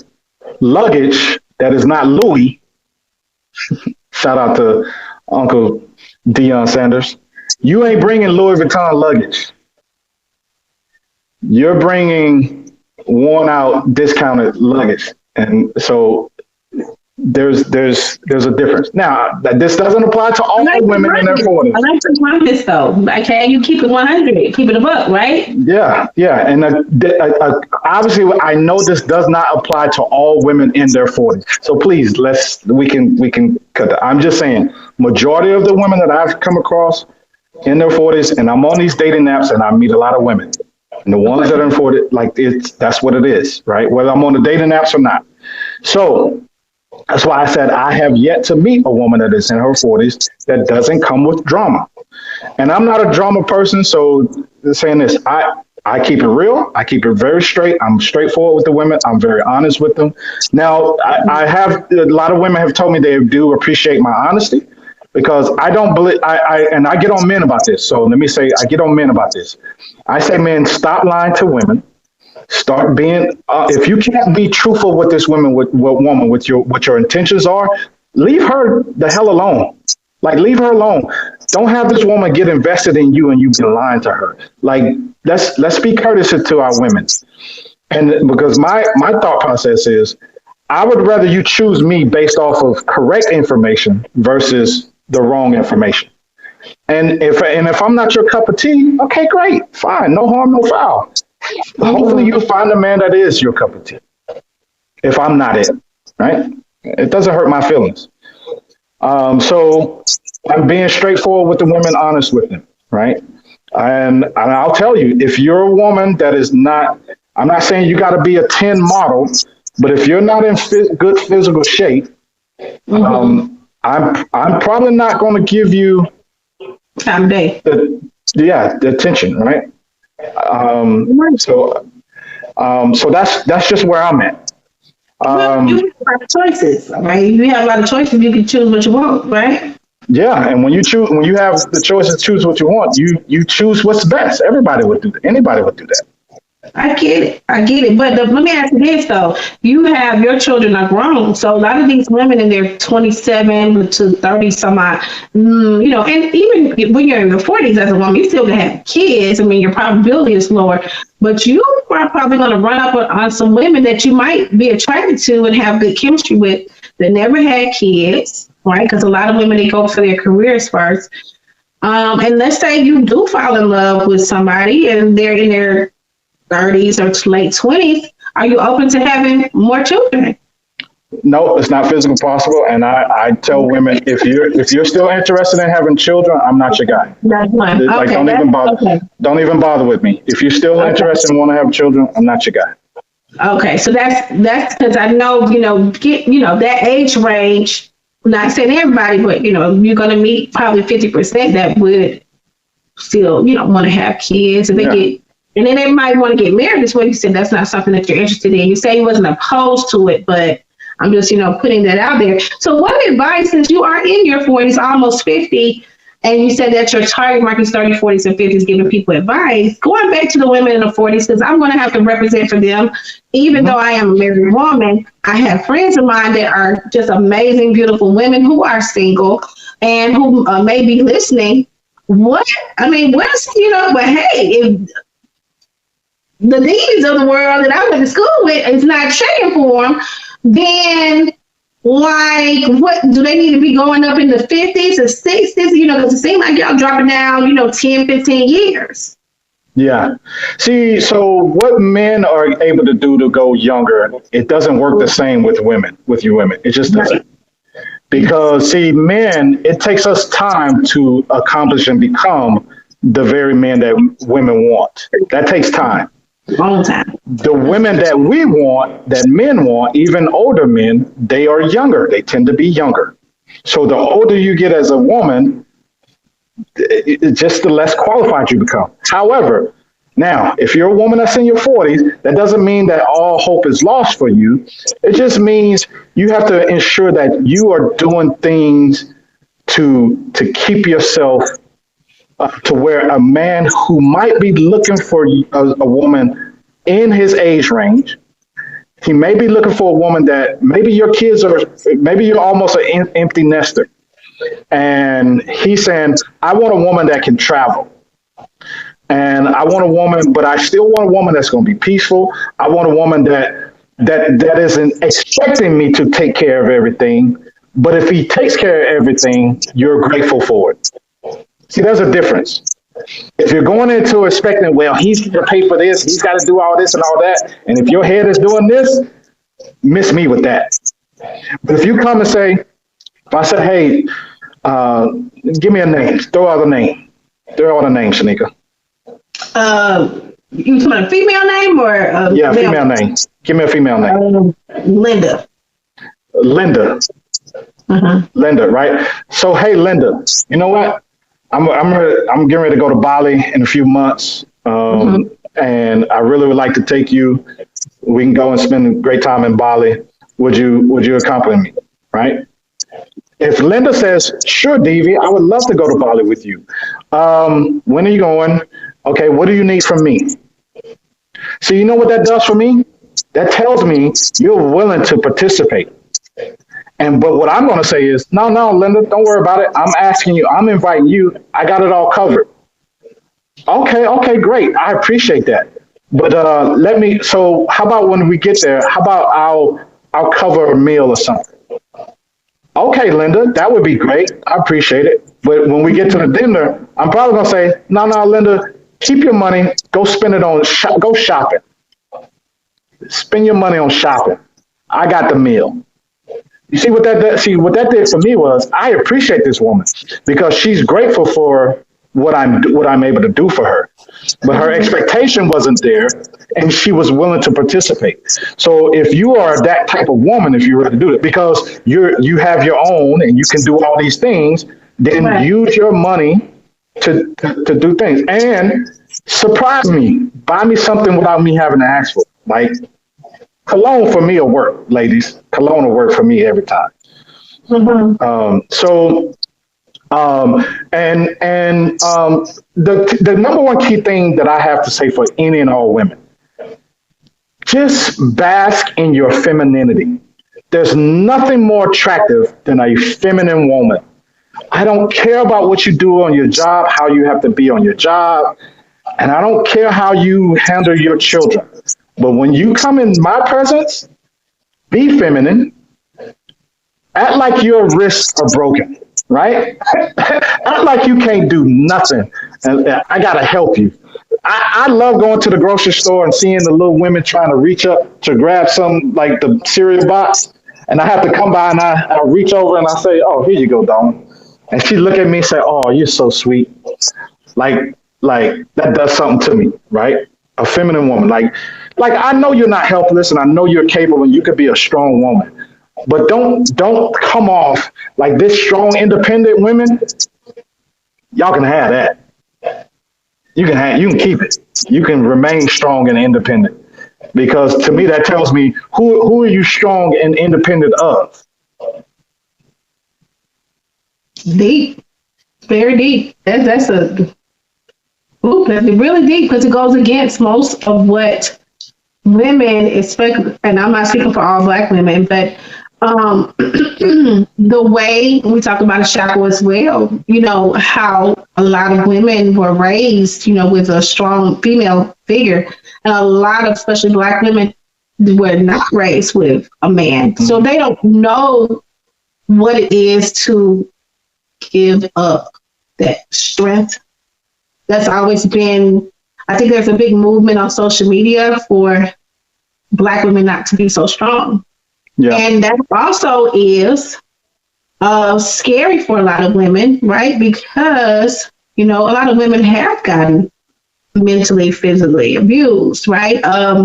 luggage that is not Louis, shout out to Uncle Deion Sanders, you ain't bringing Louis Vuitton luggage. You're bringing worn out, discounted luggage. And so there's a difference. Now, this doesn't apply to all women in their 40s. I like to run this though. Okay, you keep it 100, keep it a buck, right? Yeah. And obviously, I know this does not apply to all women in their 40s. So please, we can cut that. I'm just saying, majority of the women that I've come across in their 40s, and I'm on these dating apps, and I meet a lot of women. And the ones that are in 40, that's what it is, right? Whether I'm on the dating apps or not. So that's why I said I have yet to meet a woman that is in her 40s that doesn't come with drama. And I'm not a drama person, so saying this, I keep it real. I keep it very straight. I'm straightforward with the women. I'm very honest with them. Now, I have a lot of women have told me they do appreciate my honesty, because I don't believe and I get on men about this. So let me say I get on men about this. I say, men, stop lying to women. Start being, if you can't be truthful with this woman, with what your intentions are, leave her the hell alone. Like, leave her alone. Don't have this woman get invested in you and you've been lying to her. Like, let's be courteous to our women. And because my thought process is, I would rather you choose me based off of correct information versus the wrong information. And if I'm not your cup of tea, okay, great, fine, no harm, no foul. Hopefully you'll find a man that is your cup of tea. If I'm not it, right? It doesn't hurt my feelings. So I'm being straightforward with the women, honest with them, right? And I'll tell you, if you're a woman that is not, I'm not saying you got to be a 10 model, but if you're not in good physical shape, I'm probably not going to give you time of day. The attention, right? So that's just where I'm at. You have a lot of choices, right? You have a lot of choices. You can choose what you want, right? Yeah, and when you have the choice to choose what you want, you choose what's best. Everybody would do that. Anybody would do that. I get it. But let me ask you this though: your children are grown, so a lot of these women in their 27 to 30 some odd, and even when you're in your 40s as a woman, you still gonna have kids. I mean, your probability is lower, but you are probably gonna run up on some women that you might be attracted to and have good chemistry with that never had kids, right? Because a lot of women, they go for their careers first. And let's say you do fall in love with somebody and they're in their 30s or late 20s, are you open to having more children? No, it's not physically possible. And I tell women, if you're still interested in having children, I'm not your guy. That's fine. Like, don't even bother. Okay. Don't even bother with me. If you're still interested and want to have children, I'm not your guy. Okay, so that's because I know that age range. Not saying everybody, but you're gonna meet probably 50% that would still want to have kids if they get. And then they might want to get married. That's what you said. That's not something that you're interested in. You say you wasn't opposed to it, but I'm just, putting that out there. So what advice, since you are in your 40s, almost 50, and you said that your target market is 30s, 40s, and 50s, giving people advice, going back to the women in the 40s, because I'm going to have to represent for them. Even though I am a married woman, I have friends of mine that are just amazing, beautiful women who are single and who may be listening. But hey, if the deans of the world that I went to school with is not checking for them, then what do they need to be going up in the 50s or 60s? Because it seems like y'all dropping down, 10, 15 years. Yeah. See, so what men are able to do to go younger, it doesn't work the same with you women. It just doesn't. Right. Because, see, men, it takes us time to accomplish and become the very men that women want. That takes time. Long time. The women that we want, that men want, even older men, they are younger. They tend to be younger. So the older you get as a woman, just the less qualified you become. However, now, if you're a woman that's in your 40s, that doesn't mean that all hope is lost for you. It just means you have to ensure that you are doing things to keep yourself to where a man who might be looking for a woman in his age range, he may be looking for a woman that maybe maybe you're almost an empty nester. And he's saying, I want a woman that can travel. And I want a woman, but I still want a woman that's going to be peaceful. I want a woman that isn't expecting me to take care of everything. But if he takes care of everything, you're grateful for it. See, there's a difference. If you're going into expecting, well, he's going to pay for this, he's got to do all this and all that, and if your head is doing this, miss me with that. But if you come and say, if I said, hey, give me a name, throw out a name, Shanika. You want a female name or yeah, female name? Give me a female name. Linda. Linda, right? So, hey, Linda, you know what? I'm getting ready to go to Bali in a few months, and I really would like to take you. We can go and spend a great time in Bali. Would you accompany me, right? If Linda says, sure, Devie, I would love to go to Bali with you. When are you going? Okay, what do you need from me? So you know what that does for me? That tells me you're willing to participate. But what I'm going to say is, no, Linda, don't worry about it. I'm asking you, I'm inviting you. I got it all covered. Okay, great. I appreciate that. But so how about when we get there, how about I'll cover a meal or something. Okay, Linda, that would be great. I appreciate it. But when we get to the dinner, I'm probably going to say, no, Linda, keep your money. Go spend it on, go shopping. Spend your money on shopping. I got the meal. You see what that did? See what that did for me was I appreciate this woman because she's grateful for what I'm able to do for her, but her expectation wasn't there, and she was willing to participate. So if you are that type of woman, if you were to do it, because you have your own and you can do all these things, then use your money to do things and surprise me, buy me something without me having to ask for it. Like cologne for me will work, ladies. Cologne will work for me every time. The number one key thing that I have to say for any and all women, just bask in your femininity. There's nothing more attractive than a feminine woman. I don't care about what you do on your job, how you have to be on your job, and I don't care how you handle your children. But when you come in my presence, be feminine. Act like your wrists are broken, right? Act like you can't do nothing. And I got to help you. I love going to the grocery store and seeing the little women trying to reach up to grab some, like the cereal box. And I have to come by and I reach over and I say, oh, here you go, darling. And she look at me and say, oh, you're so sweet. Like that does something to me, right? A feminine woman. Like I know you're not helpless and I know you're capable and you could be a strong woman. But don't come off like this strong, independent women. Y'all can have that. You can keep it. You can remain strong and independent. Because to me, that tells me who are you strong and independent of? Deep, very deep. That's really deep because it goes against most of what women expect. And I'm not speaking for all Black women, but the way we talk about a shackle as well, you know, how a lot of women were raised, you know, with a strong female figure, and a lot of, especially Black women, were not raised with a man. Mm-hmm. So they don't know what it is to give up that strength. That's always been, I think there's a big movement on social media for Black women not to be so strong. Yeah. And that also is scary for a lot of women, right? Because, you know, a lot of women have gotten mentally, physically abused, right? By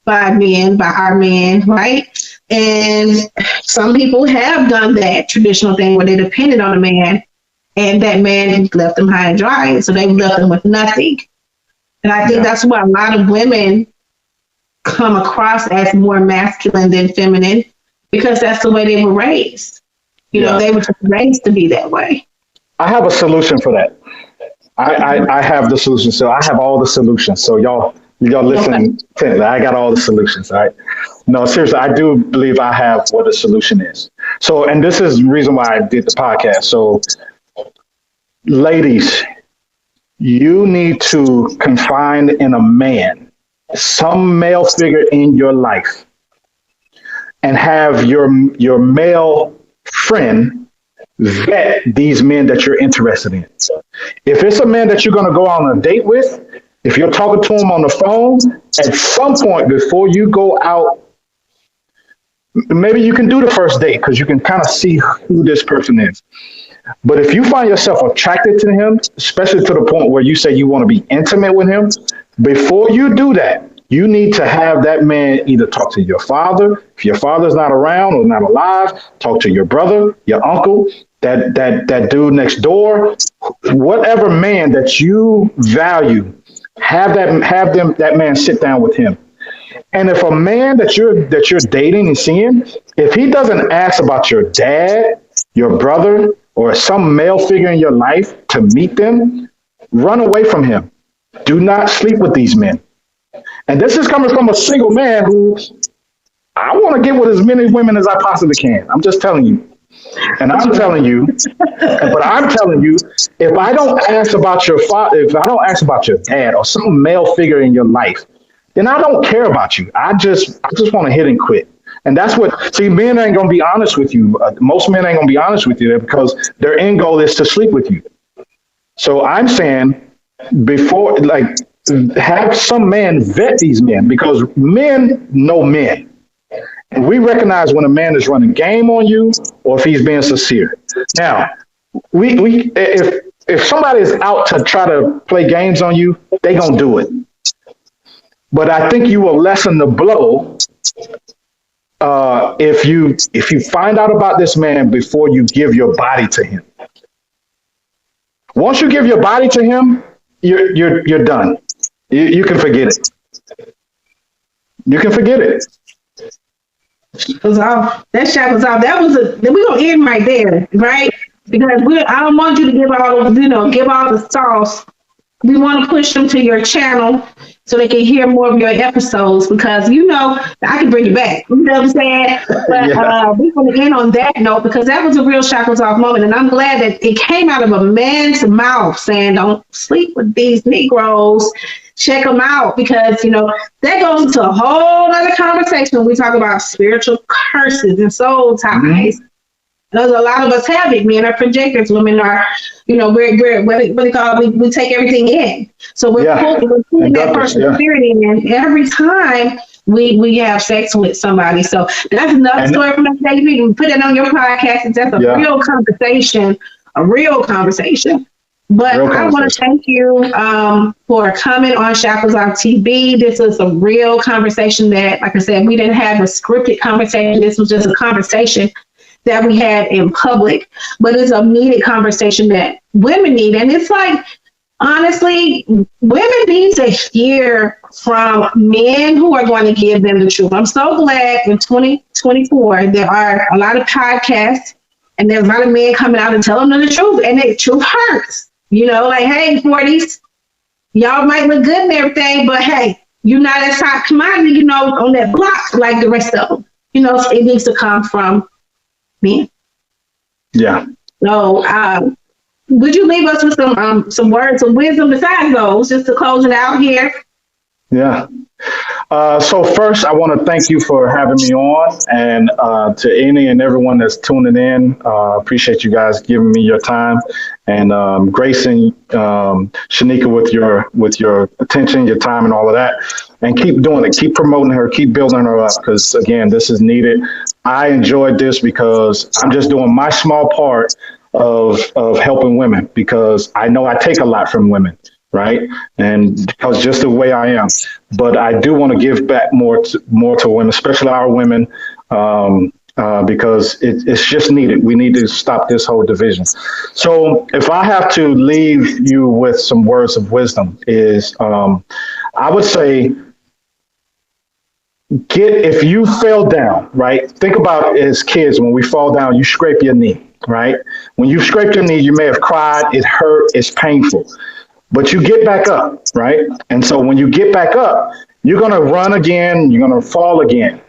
our men, right? And some people have done that traditional thing where they depended on a man and that man left them high and dry. So they left them with nothing. And I think that's why a lot of women come across as more masculine than feminine, because that's the way they were raised. You know, they were raised to be that way. I have a solution for that. I have the solution. So I have all the solutions. So y'all listen. Okay. I got all the solutions. All right. No, seriously, I do believe I have what the solution is. So, and this is the reason why I did the podcast. So, ladies, you need to confide in a man, some male figure in your life, and have your male friend vet these men that you're interested in. If it's a man that you're going to go on a date with, if you're talking to him on the phone, at some point before you go out, maybe you can do the first date because you can kind of see who this person is. But if you find yourself attracted to him, especially to the point where you say you want to be intimate with him, before you do that, you need to have that man either talk to your father. If your father's not around or not alive, talk to your brother, your uncle, that dude next door, whatever man that you value, have that man sit down with him. And if a man that you're dating and seeing, if he doesn't ask about your dad, your brother, or some male figure in your life to meet them, run away from him. Do not sleep with these men. And this is coming from a single man who I want to get with as many women as I possibly can. I'm just telling you. And I'm telling you, if I don't ask about your father, if I don't ask about your dad or some male figure in your life, then I don't care about you. I just want to hit and quit. And that's what, see, men ain't going to be honest with you. Most men ain't going to be honest with you because their end goal is to sleep with you. So I'm saying before, like, have some man vet these men because men know men. And we recognize when a man is running game on you or if he's being sincere. Now, if somebody is out to try to play games on you, they gonna do it. But I think you will lessen the blow if you find out about this man before you give your body to him. Once you give your body to him, you're done. You can forget it. You can forget it. Was off. That Shackles off. That was we're gonna end right there, right? Because I don't want you to give all the sauce. We want to push them to your channel so they can hear more of your episodes because I can bring you back. You know what I'm saying? But we're going to end on that note because that was a real Shackles off moment, and I'm glad that it came out of a man's mouth saying, "Don't sleep with these Negroes. Check them out," because that goes into a whole other conversation when we talk about spiritual curses and soul ties. Mm-hmm. There's a lot of us have it. Men are projectors. Women are, we're what they call we take everything in. So we're pulling that person's spirit in every time we have sex with somebody. So that's another story from that day. You can put it on your podcast. That's a real conversation. A real conversation. But I want to thank you for coming on Shackles Off TV. This is a real conversation that, like I said, we didn't have a scripted conversation. This was just a conversation that we had in public, but it's a needed conversation that women need. And it's like, honestly, women need to hear from men who are going to give them the truth. I'm so glad in 2024, there are a lot of podcasts and there's a lot of men coming out and telling them the truth, and the truth hurts. Like, hey, 40s, y'all might look good and everything, but hey, you're not as top commodity, on that block like the rest of them. It needs to come from men. Yeah. So, would you leave us with some words of wisdom besides those, just to close it out here? Yeah. So first, I want to thank you for having me on, and to any and everyone that's tuning in. Appreciate you guys giving me your time, and gracing Shanika with your attention, your time, and all of that. And keep doing it. Keep promoting her. Keep building her up, because again, this is needed. I enjoyed this because I'm just doing my small part of helping women, because I know I take a lot from women. Right. And because just the way I am, but I do want to give back more to women, especially our women, because it's just needed. We need to stop this whole division. So if I have to leave you with some words of wisdom is, I would say, if you fell down, right? Think about as kids, when we fall down, you scrape your knee, right? When you scrape your knee, you may have cried, it hurt, it's painful. But you get back up, right? And so when you get back up, you're going to run again, you're going to fall again.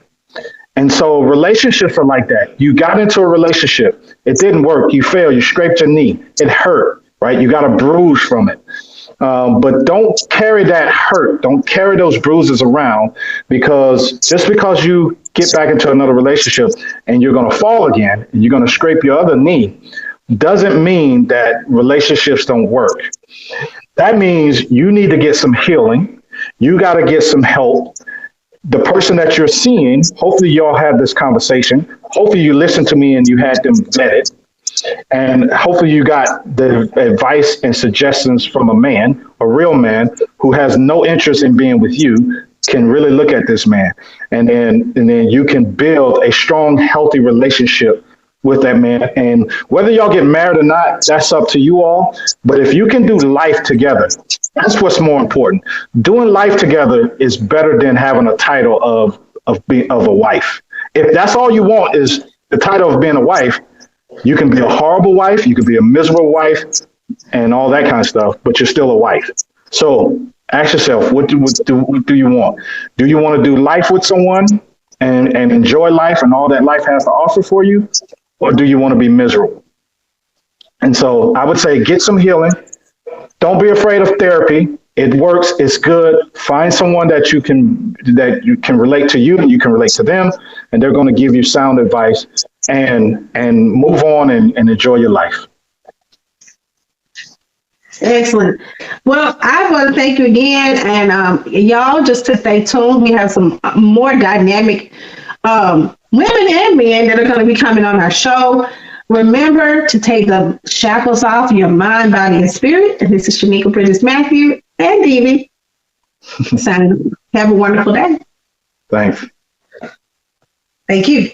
And so relationships are like that. You got into a relationship, it didn't work, you failed, you scraped your knee, it hurt, right? You got a bruise from it. But don't carry that hurt, don't carry those bruises around, because just because you get back into another relationship and you're going to fall again, and you're going to scrape your other knee, doesn't mean that relationships don't work. That means you need to get some healing. You got to get some help. The person that you're seeing, hopefully you all had this conversation. Hopefully you listened to me and you had them vetted. And hopefully you got the advice and suggestions from a man, a real man, who has no interest in being with you, can really look at this man. And then you can build a strong, healthy relationship with that man. And whether y'all get married or not, that's up to you all. But if you can do life together, that's what's more important. Doing life together is better than having a title of a wife. If that's all you want is the title of being a wife, you can be a horrible wife, you can be a miserable wife, and all that kind of stuff, but you're still a wife. So ask yourself, what do you want? Do you want to do life with someone and enjoy life and all that life has to offer for you? Or do you want to be miserable? And so I would say get some healing. Don't be afraid of therapy. It works. It's good. Find someone that you can relate to you and you can relate to them, and they're going to give you sound advice and move on and enjoy your life. Excellent. Well, I want to thank you again, and y'all just to stay tuned. We have some more dynamic women and men that are going to be coming on our show. Remember to take the shackles off your mind, body, and spirit. And this is Shanika Bridges Matthew and Devie. Have a wonderful day. Thanks. Thank you.